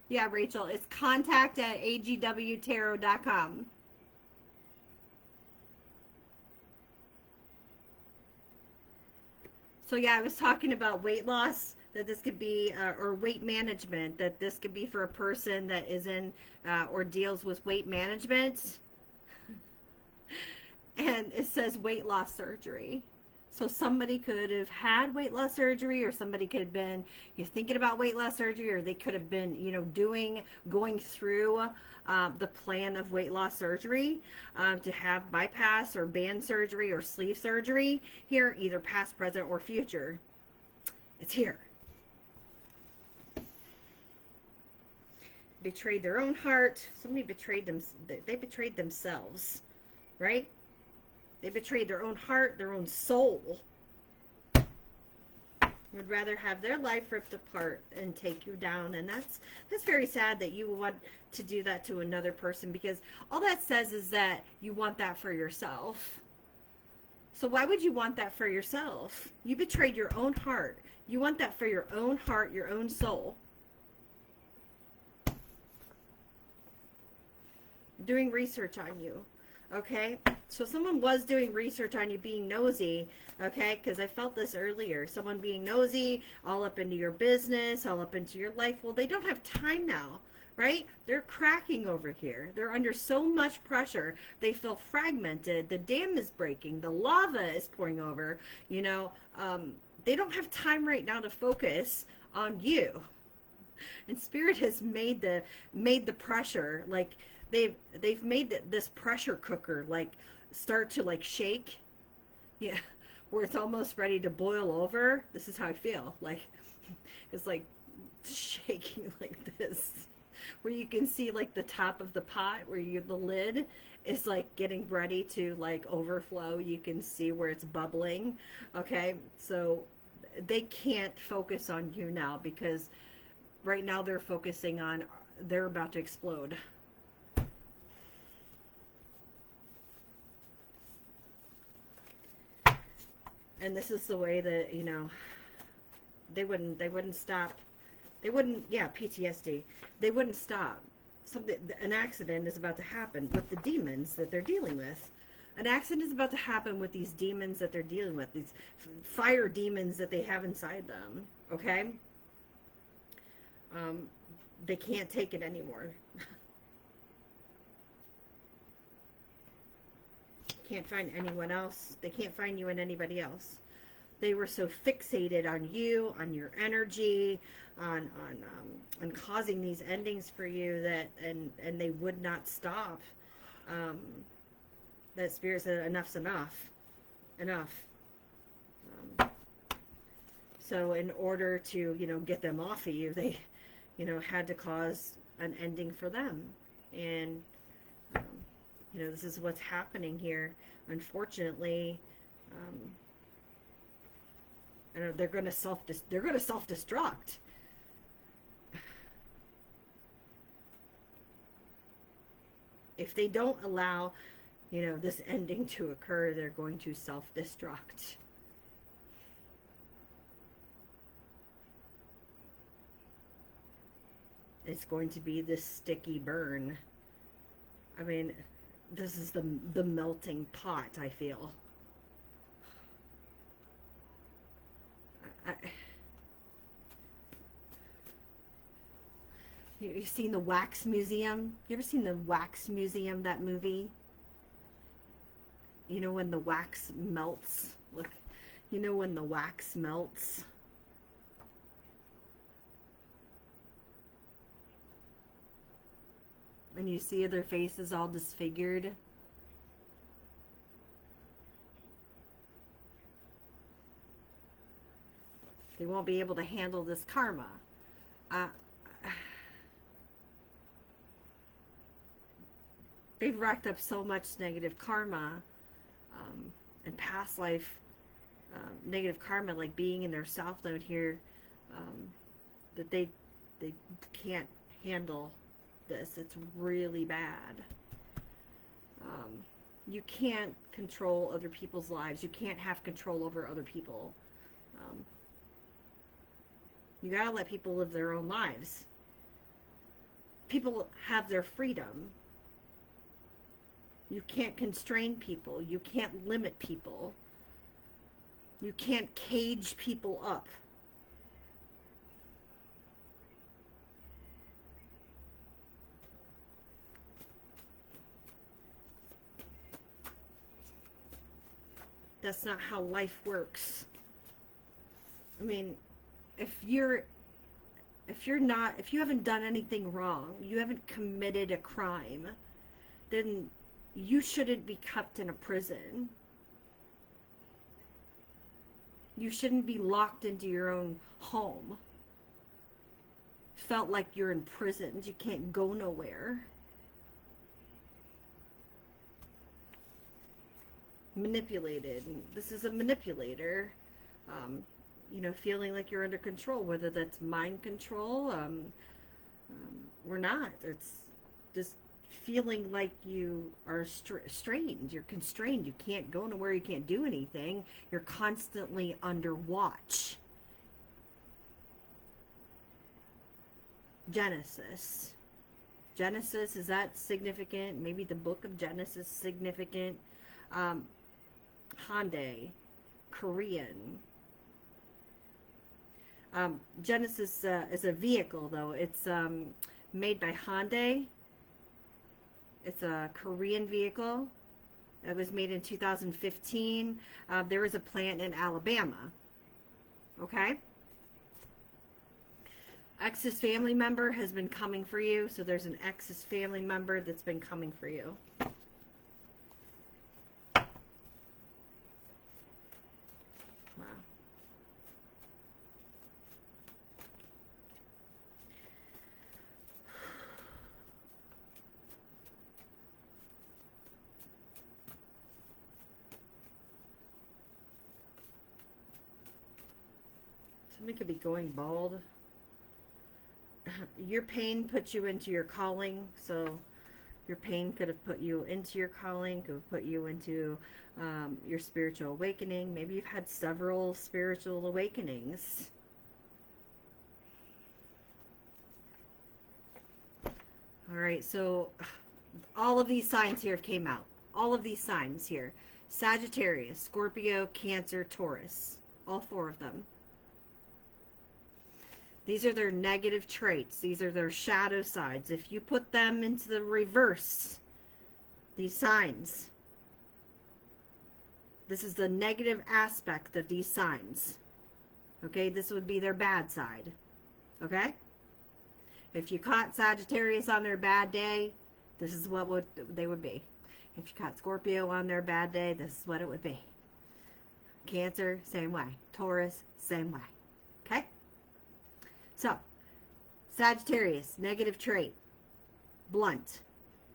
Yeah, Rachel, it's contact at agwtarot.com. So yeah, I was talking about weight loss, that this could be, or weight management, that this could be for a person that is in or deals with weight management. And it says weight loss surgery. So somebody could have had weight loss surgery, or somebody could have been, you're thinking about weight loss surgery, or they could have been, going through the plan of weight loss surgery to have bypass or band surgery or sleeve surgery here, either past, present, or future. It's here. Betrayed their own heart. Somebody betrayed them. They betrayed themselves, right? They betrayed their own heart, their own soul. Would rather have their life ripped apart and take you down. And that's very sad that you want to do that to another person, because all that says is that you want that for yourself. So why would you want that for yourself? You betrayed your own heart. You want that for your own heart, your own soul. Doing research on you. Okay, so someone was doing research on you, being nosy, okay, because I felt this earlier. Someone being nosy, all up into your business, all up into your life. Well, they don't have time now, right? They're cracking over here. They're under so much pressure. They feel fragmented. The dam is breaking. The lava is pouring over. They don't have time right now to focus on you. And Spirit has made the pressure, like, they've made this pressure cooker start to shake, yeah, where it's almost ready to boil over. This is how I feel. It's shaking like this, where you can see the top of the pot, where the lid is getting ready to overflow. You can see where it's bubbling. Okay, so they can't focus on you now, because right now they're focusing on, they're about to explode. And this is the way that, they wouldn't stop. They wouldn't, yeah, PTSD. They wouldn't stop. An accident is about to happen with the demons that they're dealing with. An accident is about to happen with these demons that they're dealing with, these fire demons that they have inside them, okay? They can't take it anymore. Can't find anyone else. They can't find you in anybody else. They were so fixated on you, on your energy, on causing these endings for you, that and they would not stop. That Spirit said, enough's enough. So in order to get them off of you, they had to cause an ending for them. And this is what's happening here. Unfortunately, they're going to self-destruct. If they don't allow, this ending to occur, they're going to self-destruct. It's going to be this sticky burn. I mean, this is the melting pot, I feel. You've seen the Wax Museum? You ever seen the Wax Museum, that movie? You know when the wax melts? Look, you know when the wax melts? And you see their faces all disfigured. They won't be able to handle this karma. They've racked up so much negative karma in past life, negative karma, like being in their south node here, that they can't handle this. It's really bad. You can't control other people's lives. You can't have control over other people. You gotta let people live their own lives. People have their freedom. You can't constrain people. You can't limit people. You can't cage people up. That's not how life works. I mean, if you haven't done anything wrong, you haven't committed a crime, then you shouldn't be kept in a prison. You shouldn't be locked into your own home. Felt like you're imprisoned. You can't go nowhere. Manipulated. This is a manipulator. You know, feeling like you're under control, whether that's mind control or not. It's just feeling like you are strained. You're constrained. You can't go nowhere. You can't do anything. You're constantly under watch. Genesis. Genesis, is that significant? Maybe the book of Genesis significant. Hyundai, Korean. Genesis is a vehicle, though. It's made by Hyundai. It's a Korean vehicle. It was made in 2015. There is a plant in Alabama. Okay? Ex's family member has been coming for you. So there's an ex's family member that's been coming for you. Somebody could be going bald. Your pain puts you into your calling, so your pain could have put you into your calling, could have put you into your spiritual awakening. Maybe you've had several spiritual awakenings. All right, so all of these signs here came out. All of these signs here. Sagittarius, Scorpio, Cancer, Taurus. All four of them. These are their negative traits. These are their shadow sides. If you put them into the reverse, these signs, this is the negative aspect of these signs. Okay, this would be their bad side. Okay? If you caught Sagittarius on their bad day, this is what they would be. If you caught Scorpio on their bad day, this is what it would be. Cancer, same way. Taurus, same way. Okay? So, Sagittarius, negative trait. Blunt,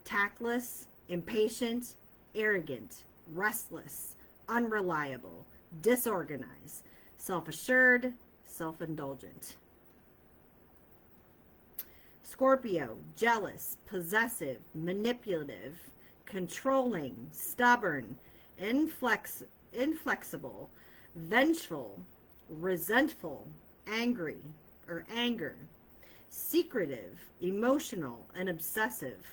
tactless, impatient, arrogant, restless, unreliable, disorganized, self-assured, self-indulgent. Scorpio, jealous, possessive, manipulative, controlling, stubborn, inflexible, vengeful, resentful, angry or anger, secretive, emotional, and obsessive.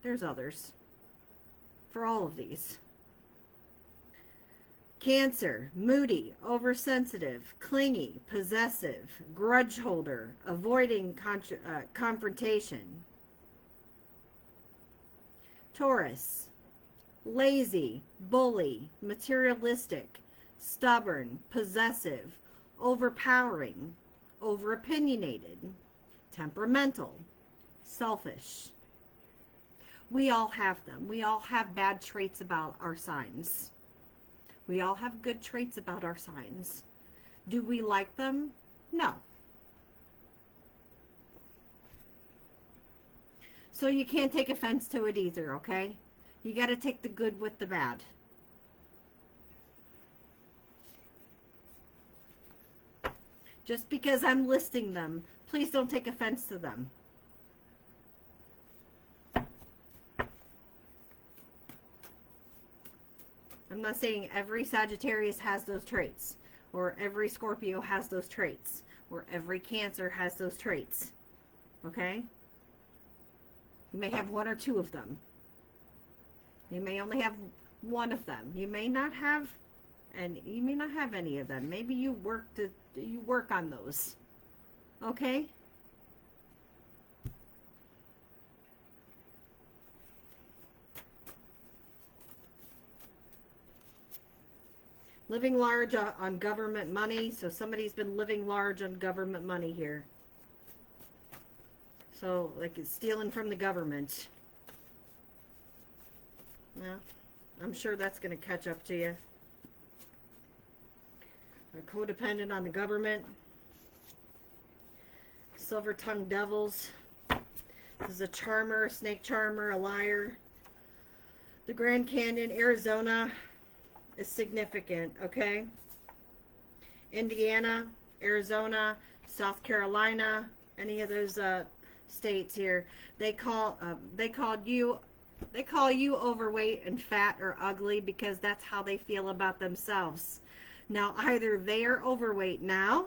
There's others for all of these. Cancer, moody, oversensitive, clingy, possessive, grudge holder, avoiding confrontation. Taurus, lazy, bully, materialistic, stubborn, possessive, overpowering, overopinionated, temperamental, selfish. We all have them. We all have bad traits about our signs. We all have good traits about our signs. Do we like them? No. So you can't take offense to it either, okay? You got to take the good with the bad. Just because I'm listing them, please don't take offense to them. I'm not saying every Sagittarius has those traits, or every Scorpio has those traits, or every Cancer has those traits. Okay? You may have one or two of them. You may only have one of them. You may not have any of them. Maybe you work on those. Okay? Living large on government money. So somebody's been living large on government money here. So, like, it's stealing from the government. Well, I'm sure that's going to catch up to you. They're codependent on the government. Silver-tongued devils. This is a charmer, a snake charmer, a liar. The Grand Canyon, Arizona is significant, okay? Indiana, Arizona, South Carolina, any of those states here, they call you overweight and fat or ugly because that's how they feel about themselves. Now, either they are overweight now,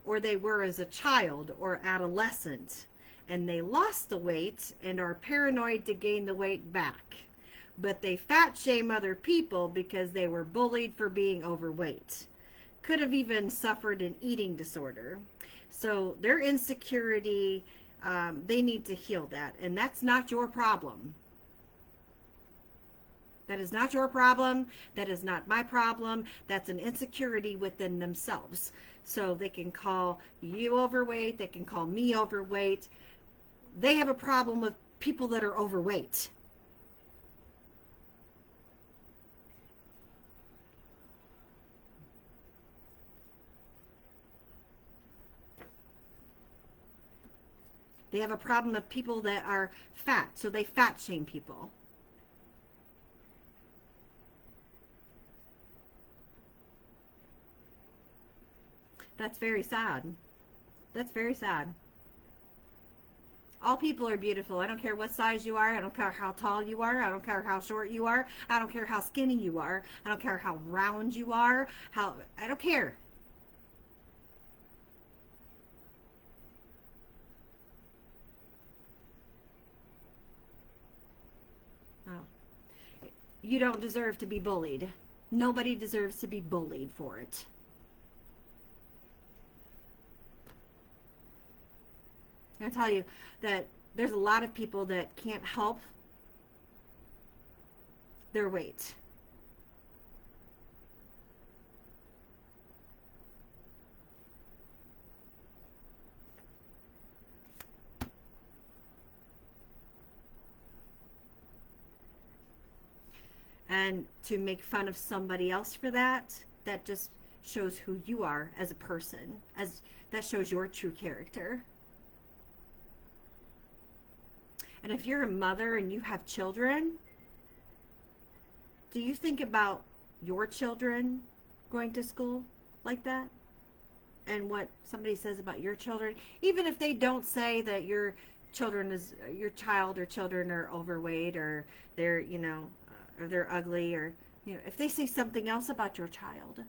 or they were as a child or adolescent, and they lost the weight and are paranoid to gain the weight back. But they fat shame other people because they were bullied for being overweight. Could have even suffered an eating disorder. So their insecurity, they need to heal that. And that's not your problem. That is not your problem. That is not my problem. That's an insecurity within themselves. So they can call you overweight. They can call me overweight. They have a problem with people that are overweight. They have a problem with people that are fat, so they fat shame people. That's very sad. That's very sad. All people are beautiful. I don't care what size you are. I don't care how tall you are. I don't care how short you are. I don't care how skinny you are. I don't care how round you are. I don't care. You don't deserve to be bullied. Nobody deserves to be bullied for it. I tell you that there's a lot of people that can't help their weight. And to make fun of somebody else for that just shows who you are as a person. That shows your true character. And if you're a mother and you have children, do you think about your children going to school like that? And what somebody says about your children? Even if they don't say that your child or children are overweight, or they're, or they're ugly, or, if they say something else about your child,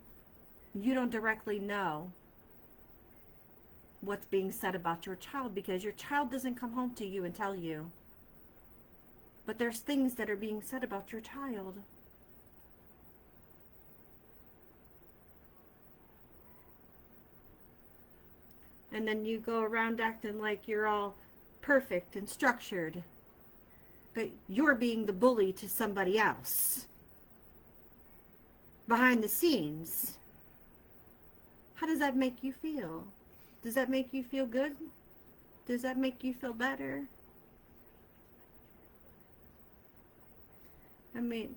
you don't directly know what's being said about your child, because your child doesn't come home to you and tell you. But there's things that are being said about your child. And then you go around acting like you're all perfect and structured. But you're being the bully to somebody else. Behind the scenes. How does that make you feel? Does that make you feel good? Does that make you feel better? I mean,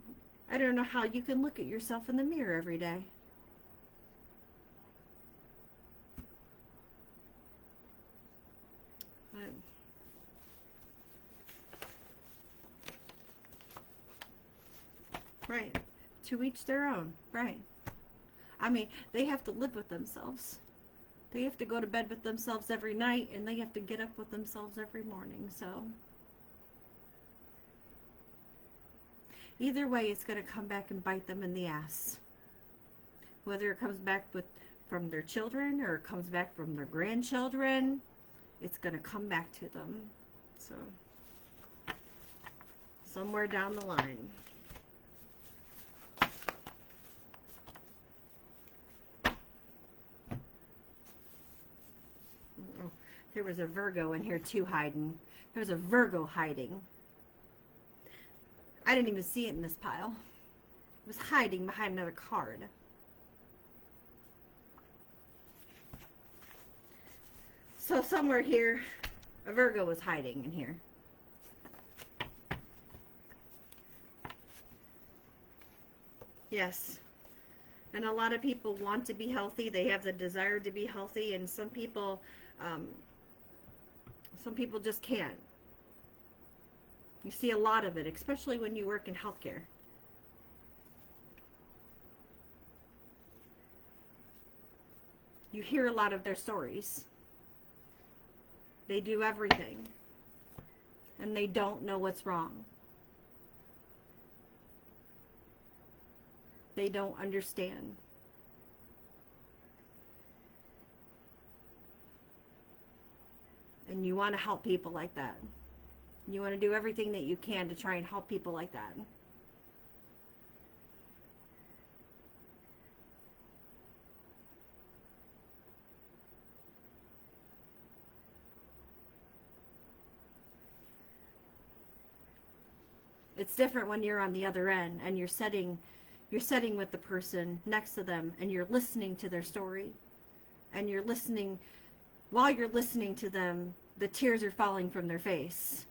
I don't know how you can look at yourself in the mirror every day. Right. To each their own. Right. I mean, they have to live with themselves. They have to go to bed with themselves every night, and they have to get up with themselves every morning. So either way, it's going to come back and bite them in the ass. Whether it comes back from their children or it comes back from their grandchildren, it's going to come back to them. So somewhere down the line. Oh, there was a Virgo in here too hiding. There was a Virgo hiding. I didn't even see it in this pile. It was hiding behind another card. So somewhere here, a Virgo was hiding in here. Yes. And a lot of people want to be healthy. They have the desire to be healthy, and some people just can't. You see a lot of it, especially when you work in healthcare. You hear a lot of their stories. They do everything, and they don't know what's wrong. They don't understand. And you want to help people like that. You want to do everything that you can to try and help people like that. It's different when you're on the other end and you're sitting with the person next to them and you're listening to their story, and you're listening. While you're listening to them, the tears are falling from their face.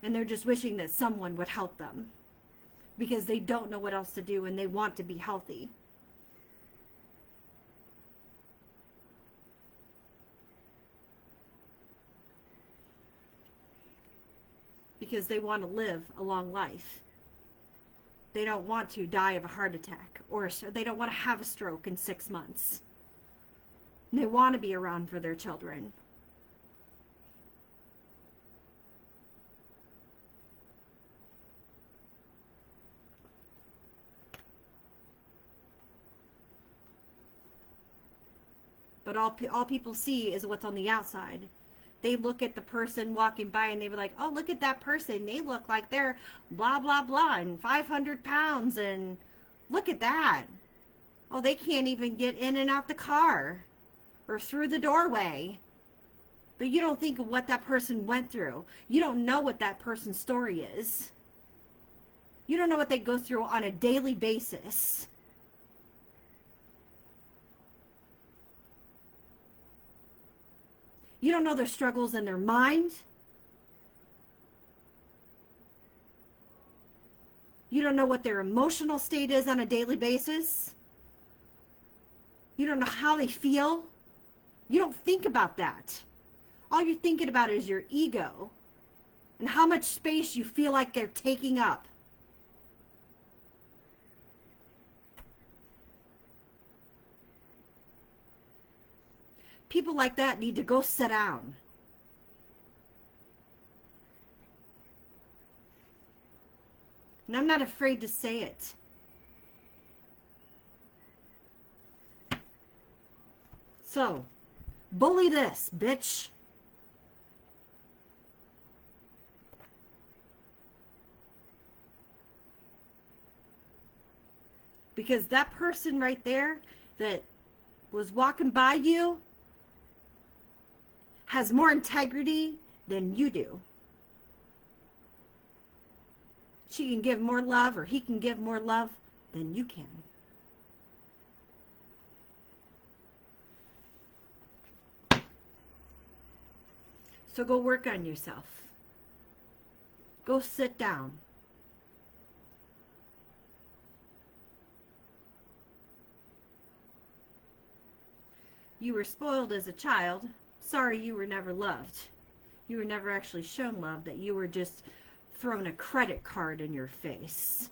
And they're just wishing that someone would help them because they don't know what else to do and they want to be healthy. Because they want to live a long life. They don't want to die of a heart attack, or they don't want to have a stroke in 6 months. They want to be around for their children. But all people see is what's on the outside. They look at the person walking by and they were like, oh, look at that person. They look like they're blah, blah, blah, and 500 pounds. And look at that. Oh, they can't even get in and out the car or through the doorway. But you don't think of what that person went through. You don't know what that person's story is. You don't know what they go through on a daily basis. You don't know their struggles in their mind. You don't know what their emotional state is on a daily basis. You don't know how they feel. You don't think about that. All you're thinking about is your ego and how much space you feel like they're taking up. People like that need to go sit down. And I'm not afraid to say it. So, bully this, bitch. Because that person right there that was walking by you has more integrity than you do. She can give more love, or he can give more love than you can. So go work on yourself. Go sit down. You were spoiled as a child. Sorry you were never loved. You were never actually shown love, that you were just thrown a credit card in your face.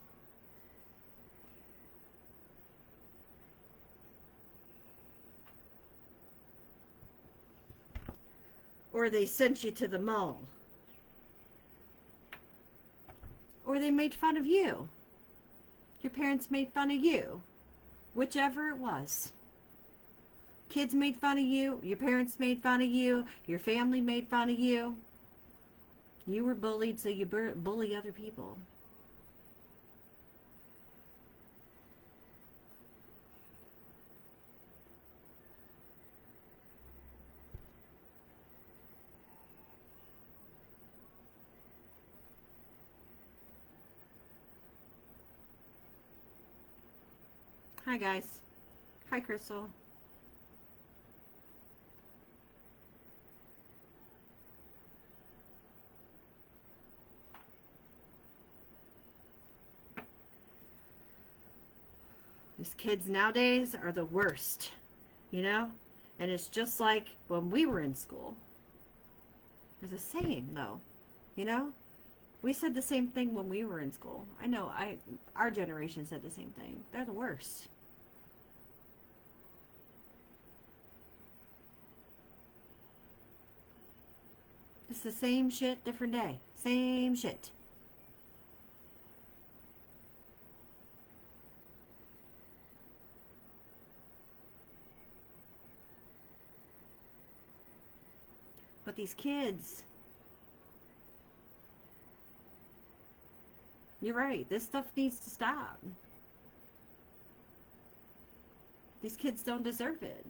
Or they sent you to the mall. Or they made fun of you. Your parents made fun of you. Whichever it was. Kids made fun of you. Your parents made fun of you. Your family made fun of you. You were bullied, so you bully other people. Hi, guys. Hi, Crystal. These kids nowadays are the worst, you know? And it's just like when we were in school. There's a saying, though, you know? We said the same thing when we were in school. I know, our generation said the same thing. They're the worst. It's the same shit, different day. Same shit. But these kids, you're right, this stuff needs to stop. These kids don't deserve it.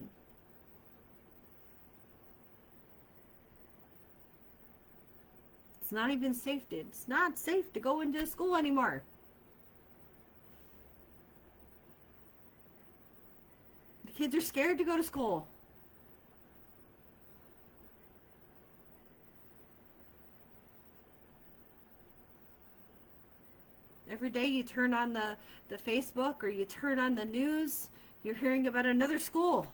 It's not even safe. It's not safe to go into school anymore. The kids are scared to go to school. Every day you turn on the Facebook or you turn on the news, you're hearing about another school.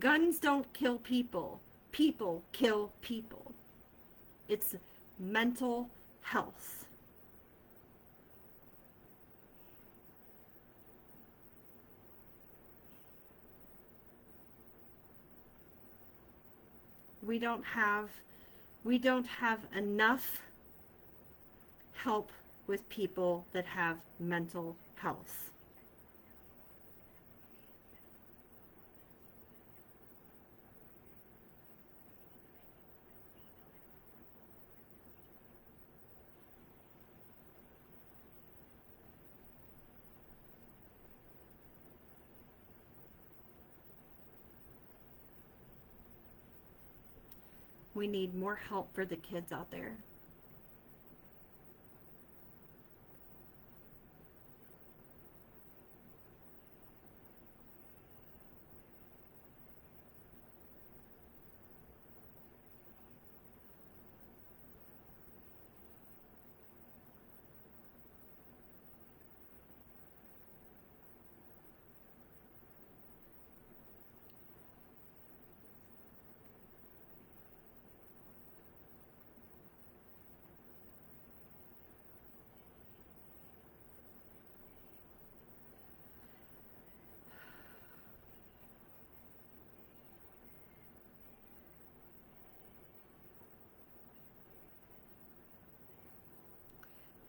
Guns don't kill people. People kill people. It's mental health. We don't have enough help with people that have mental health. We need more help for the kids out there.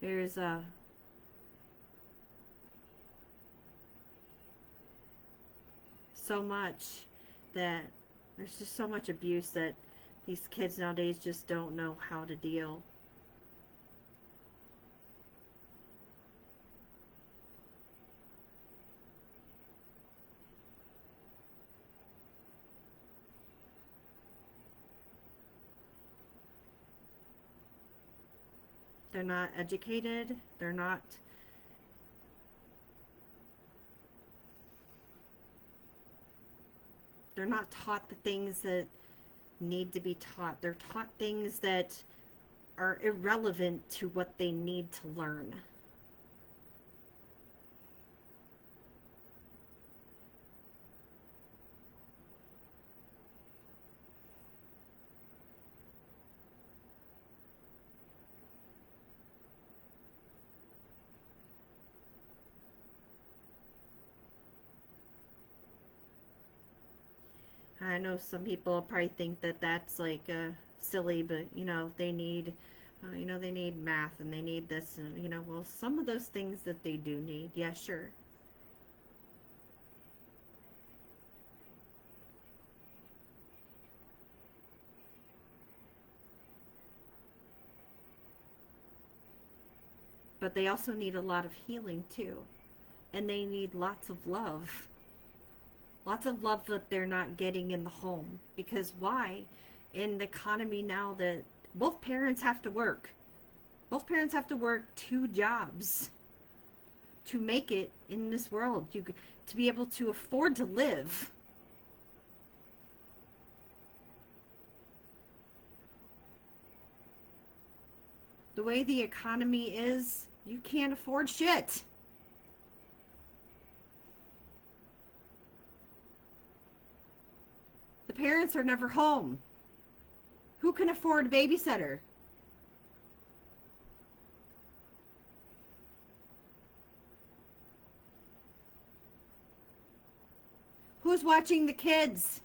There's so much that There's just so much abuse that these kids nowadays just don't know how to deal. They're not educated. They're not taught the things that need to be taught. They're taught things that are irrelevant to what they need to learn. I know some people probably think that that's like silly, but they need, they need math and they need this, and well, some of those things that they do need, yeah, sure. But they also need a lot of healing too, and they need lots of love. Lots of love that they're not getting in the home. Because why? In the economy now that both parents have to work. Both parents have to work 2 jobs to make it in this world. To be able to afford to live. The way the economy is, you can't afford shit. The parents are never home. Who can afford a babysitter? Who's watching the kids?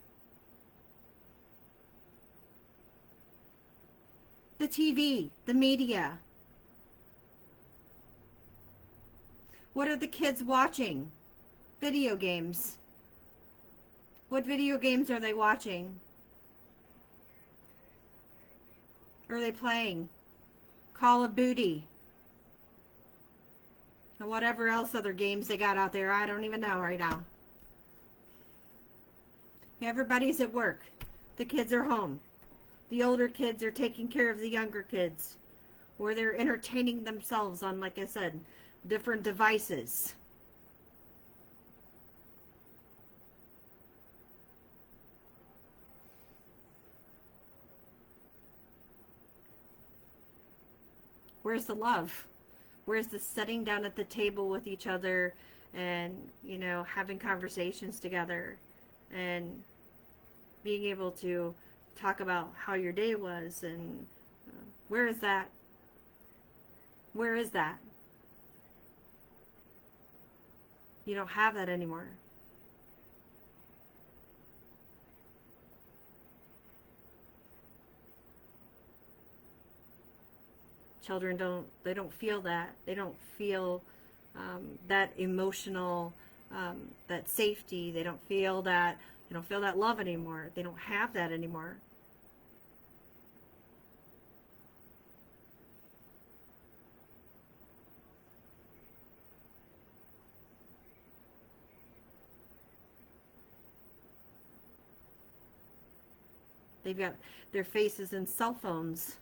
The TV, the media. What are the kids watching? Video games. What video games are they watching? Are they playing? Call of Duty. And whatever else other games they got out there, I don't even know right now. Everybody's at work. The kids are home. The older kids are taking care of the younger kids. Or they're entertaining themselves on, like I said, different devices. Where's the love? Where's the sitting down at the table with each other and, having conversations together and being able to talk about how your day was, and where is that? Where is that? You don't have that anymore. Children don't feel that. They don't feel that emotional, that safety. They don't feel that love anymore. They don't have that anymore. They've got their faces in cell phones.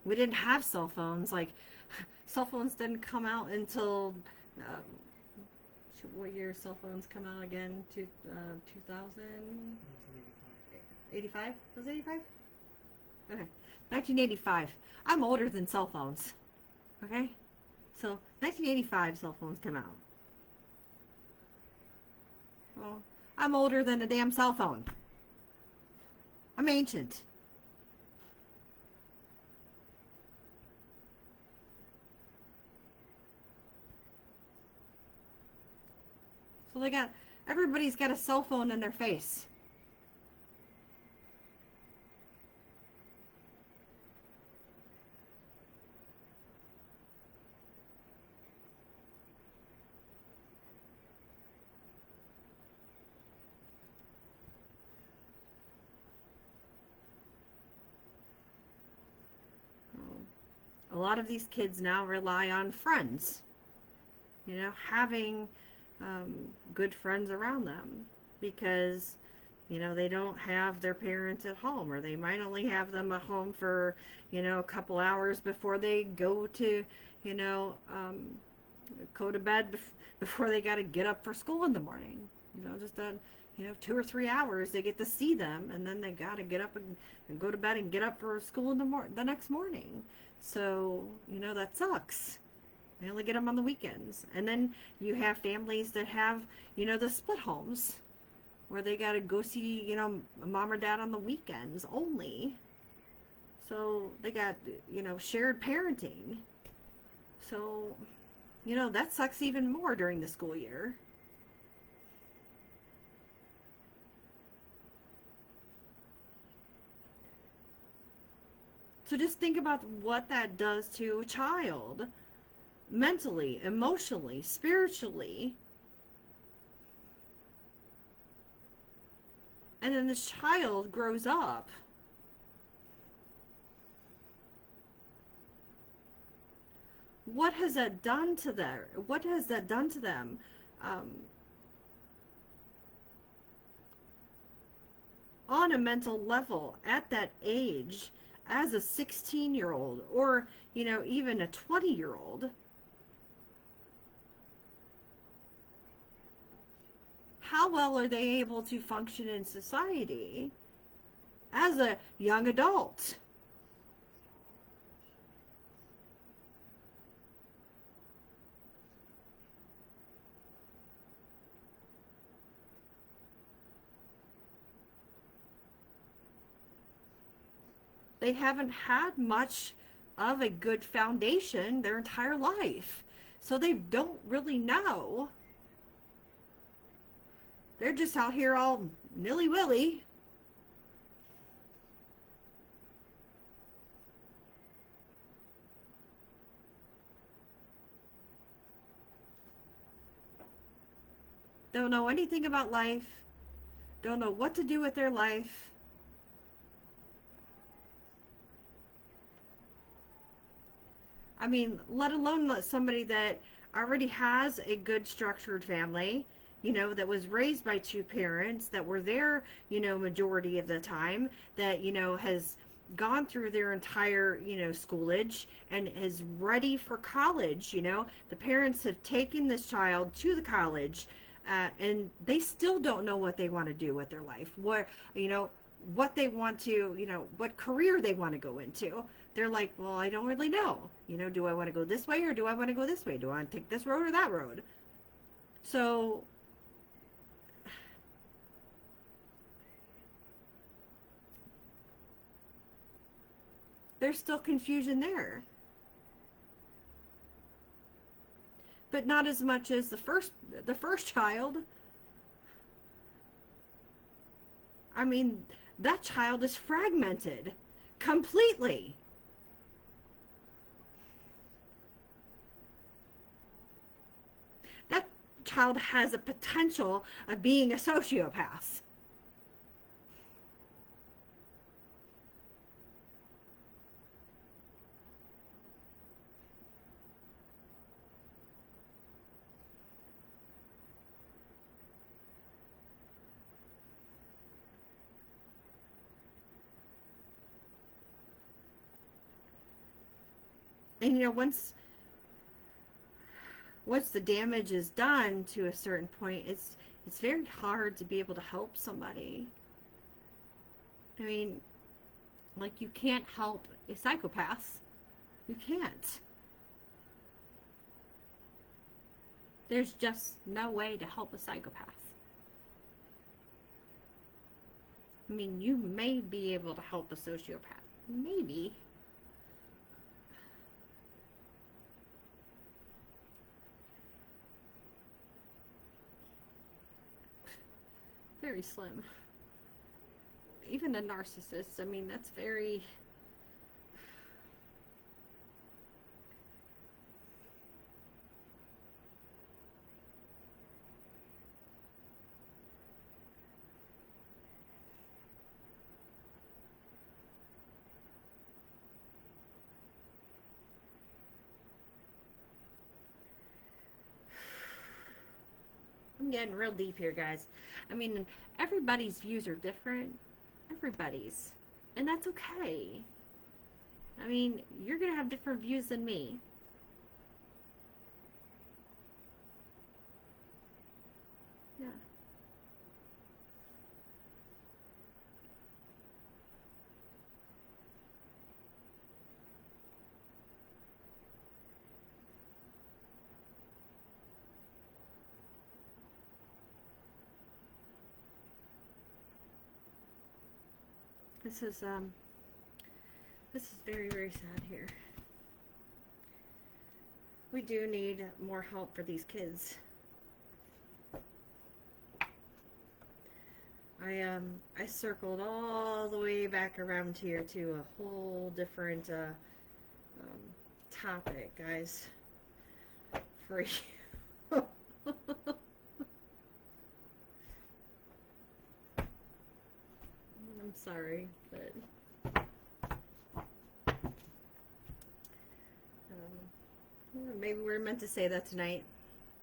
We didn't have cell phones. Like, cell phones didn't come out until, what year cell phones come out again? 2085? Was it 85? Okay. 1985. I'm older than cell phones. Okay? So, 1985 cell phones come out. Well, I'm older than a damn cell phone. I'm ancient. So everybody's got a cell phone in their face. lot of these kids now rely on friends, you know, having good friends around them, because you know, they don't have their parents at home, or they might only have them at home for, you know, a couple hours before they go to, you know, go to bed before they got to get up for school in the morning. You know, just a, you know, 2 or 3 hours they get to see them, and then they got to get up and go to bed and get up for school in the next morning. So, you know, that sucks. They only get them on the weekends. And then you have families that have, you know, the split homes, where they got to go see, you know, mom or dad on the weekends only. So they got, you know, shared parenting. So, you know, that sucks even more during the school year. So just think about what that does to a child, mentally, emotionally, spiritually. And then this child grows up. What has that done to them? What has that done to them? On a mental level, at that age, as a 16-year-old, or, you know, even a 20-year-old, how well are they able to function in society as a young adult? They haven't had much of a good foundation their entire life, so they don't really know. They're just out here all nilly-willy. Don't know anything about life. Don't know what to do with their life. I mean, let alone somebody that already has a good structured family, you know, that was raised by two parents that were there, you know, majority of the time, that, you know, has gone through their entire, you know, schoolage and is ready for college. You know, the parents have taken this child to the college, and they still don't know what they want to do with their life, what, you know, what they want to, you know, what career they want to go into. They're like, well, I don't really know, you know, do I want to go this way or do I want to go this way? Do I want to take this road or that road? So there's still confusion there, but not as much as the first child. I mean, that child is fragmented completely. That child has a potential of being a sociopath. And you know, once the damage is done to a certain point, it's very hard to be able to help somebody. I mean, like, you can't help a psychopath. You can't. There's just no way to help a psychopath. I mean, you may be able to help a sociopath. Maybe. Very slim. Even a narcissist, I mean, that's very... getting real deep here, guys. I mean, everybody's views are different. Everybody's. And that's okay. I mean, you're going to have different views than me. Yeah. This is very, very sad here. We do need more help for these kids. I circled all the way back around here to a whole different topic, guys, for you. I'm sorry, but maybe we were meant to say that tonight.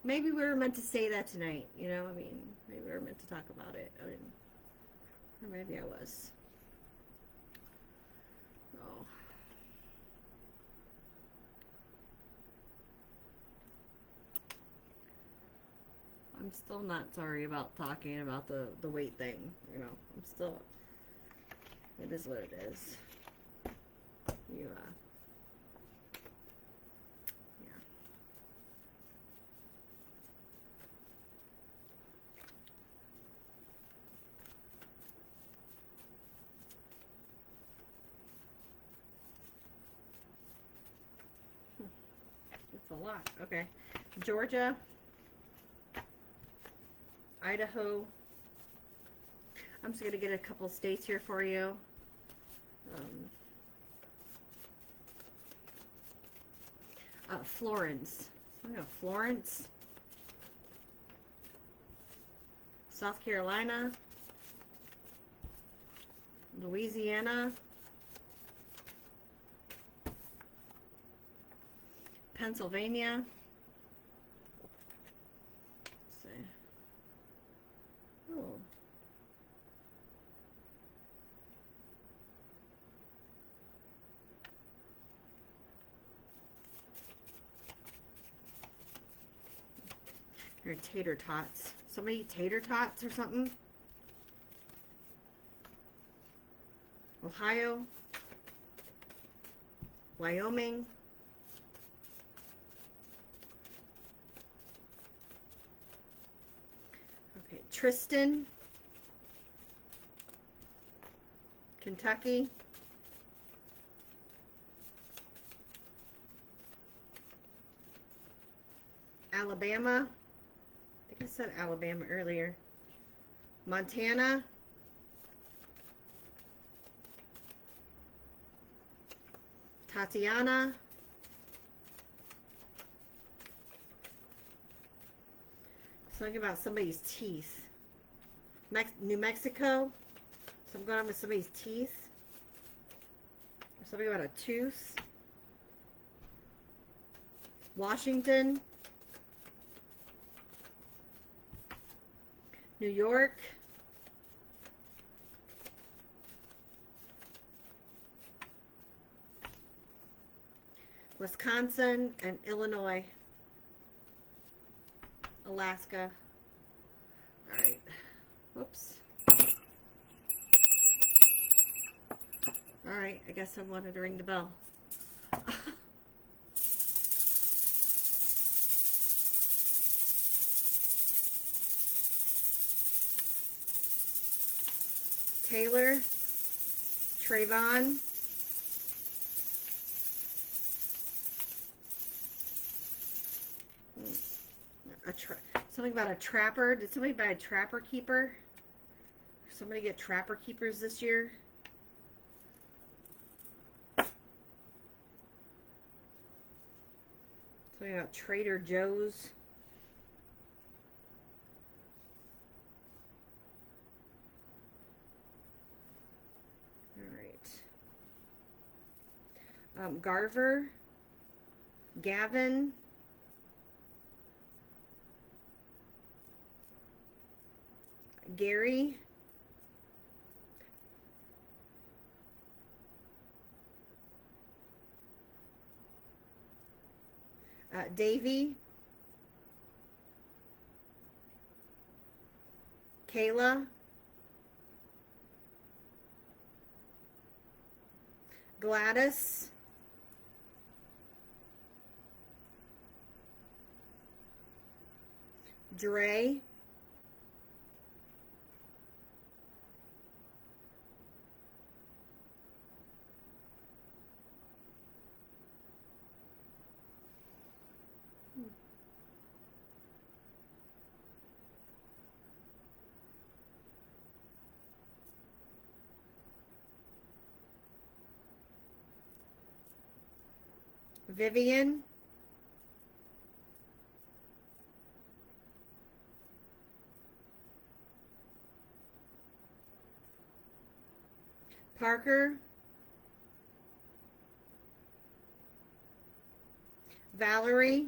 Maybe we were meant to say that tonight, you know? I mean, maybe we were meant to talk about it. I mean, or maybe I was. Oh. I'm still not sorry about talking about the weight thing, you know? I'm still, it is what it is. You, yeah. It's a lot. Okay. Georgia, Idaho. I'm just going to get a couple states here for you. Florence. Florence. South Carolina. Louisiana. Pennsylvania. Let's see. Oh. Or tater tots. Somebody eat tater tots or something? Ohio. Wyoming. Okay, Tristan. Kentucky. Alabama. I think I said Alabama earlier. Montana. Tatiana. Something about somebody's teeth. New Mexico. Something going on with somebody's teeth. Or something about a tooth. Washington. New York. Wisconsin and Illinois. Alaska. All right. Whoops. All right. I guess I wanted to ring the bell. Taylor, Trayvon, something about a trapper. Did somebody buy a trapper keeper? Somebody get trapper keepers this year? Something about Trader Joe's. Garver, Gavin, Gary. Davy. Kayla. Gladys. Dre. Vivian. Parker. Valerie.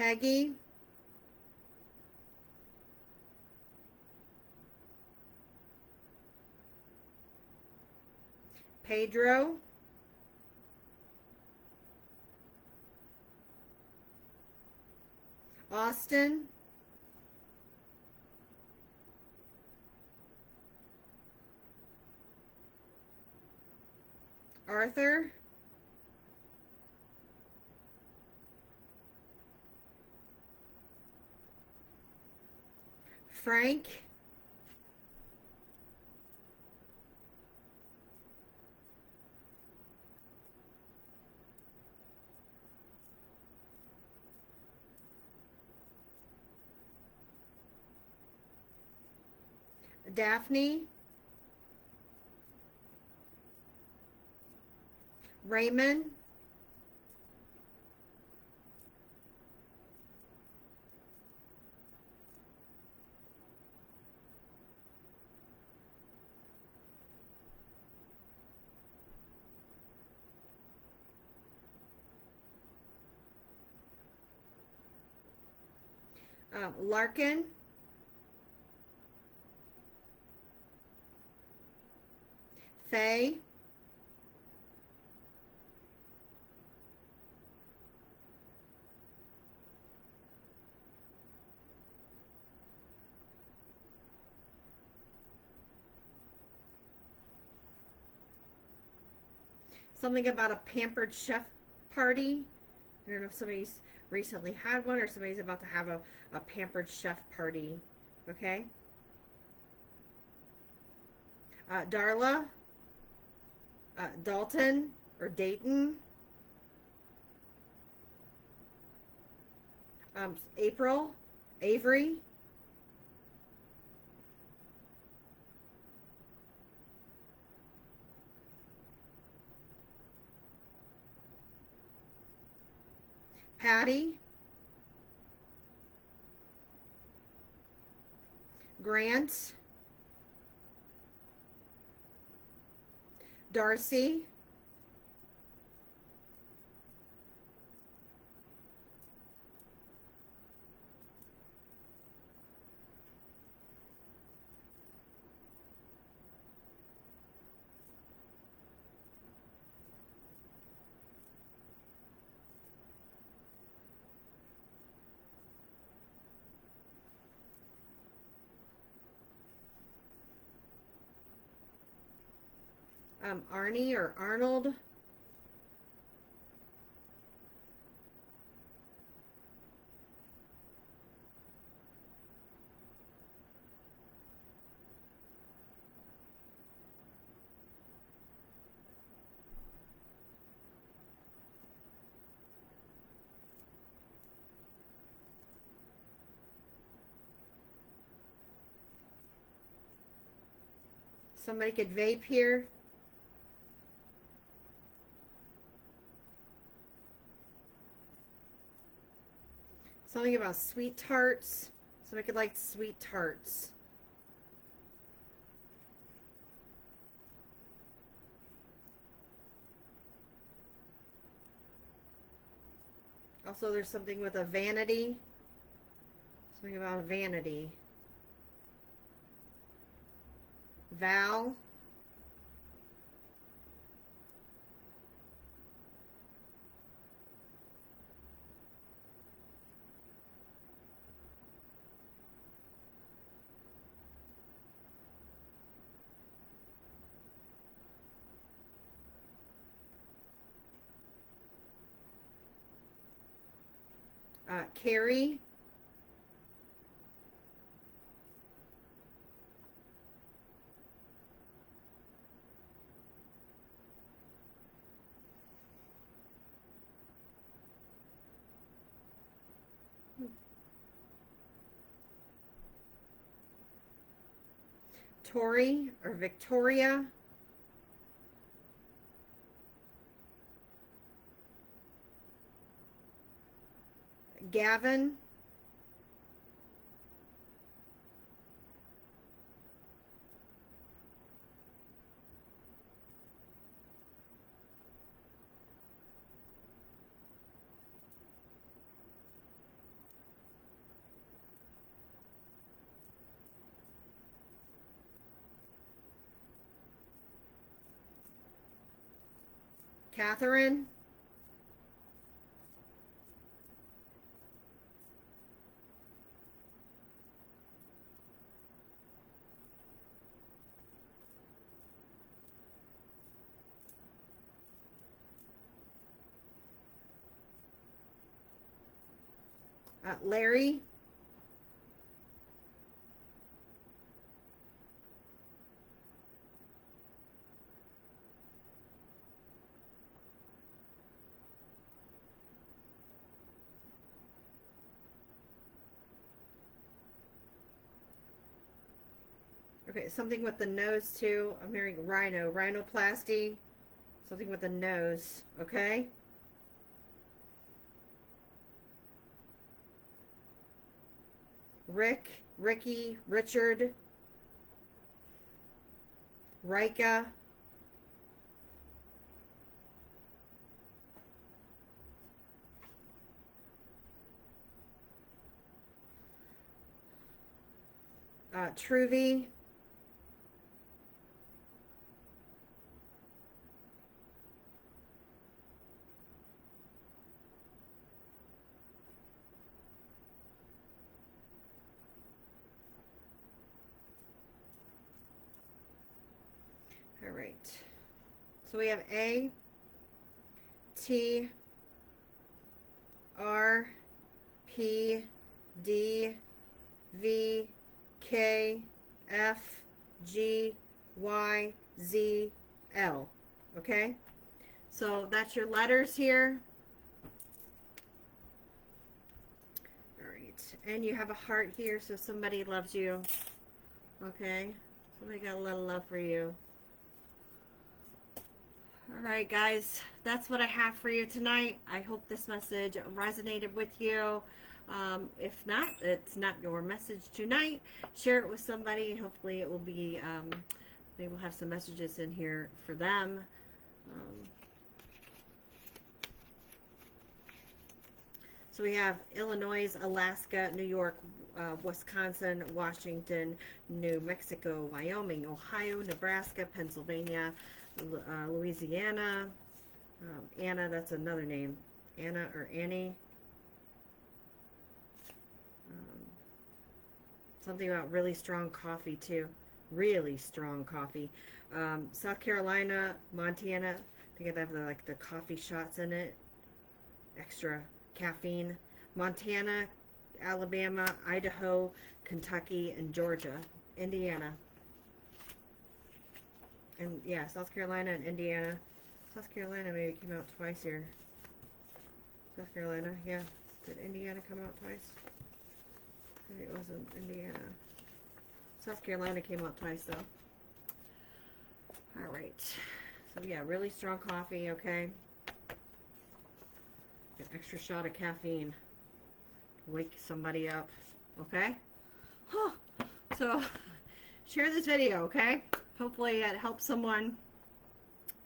Peggy. Pedro. Austin. Arthur. Frank. Daphne. Raymond. Larkin. Faye. Something about a pampered chef party. I don't know if somebody's recently had one or somebody's about to have a pampered chef party. Okay. Darla. Dalton or Dayton. April. Avery. Patty. Grant. Darcy. Arnie or Arnold. Somebody could vape here. Something about sweet tarts. Somebody could like sweet tarts. Also, there's something with a vanity. Something about a vanity. Val. Carrie. Tori or Victoria. Gavin. Catherine. Larry. Okay, something with the nose too. I'm hearing rhinoplasty. Something with the nose, okay? Ricky, Richard, Rika, Truvi, all right. So we have A, T, R, P, D, V, K, F, G, Y, Z, L. Okay? So that's your letters here. All right. And you have a heart here, so somebody loves you. Okay? Somebody got a little love for you. All right, guys. That's what I have for you tonight. I hope this message resonated with you. If not, it's not your message tonight. Share it with somebody, and hopefully it will be, they will have some messages in here for them. So we have Illinois, Alaska, New York, Wisconsin, Washington, New Mexico, Wyoming, Ohio, Nebraska, Pennsylvania, Louisiana. Anna, that's another name. Anna or Annie. Something about really strong coffee too. Really strong coffee. South Carolina, Montana. I think they have the coffee shots in it. Extra caffeine. Montana, Alabama, Idaho, Kentucky, and Georgia. Indiana. And yeah, South Carolina and Indiana. South Carolina maybe came out twice here. South Carolina, yeah. Did Indiana come out twice? Maybe it wasn't Indiana. South Carolina came out twice though. Alright. So yeah, really strong coffee, okay? An extra shot of caffeine. Wake somebody up. Okay? Huh. So share this video, okay? Hopefully it helps someone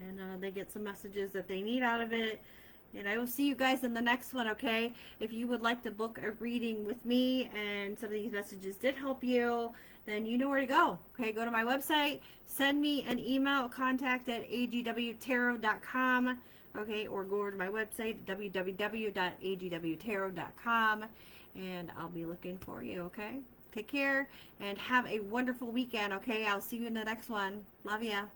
and they get some messages that they need out of it, And I will see you guys in the next one, okay? If you would like to book a reading with me and some of these messages did help you, then you know where to go. Okay, go to my website, send me an email, contact@agwtarot.com, okay, or go over to my website, www.agwtarot.com, and I'll be looking for you, okay? Take care and have a wonderful weekend, okay? I'll see you in the next one. Love ya.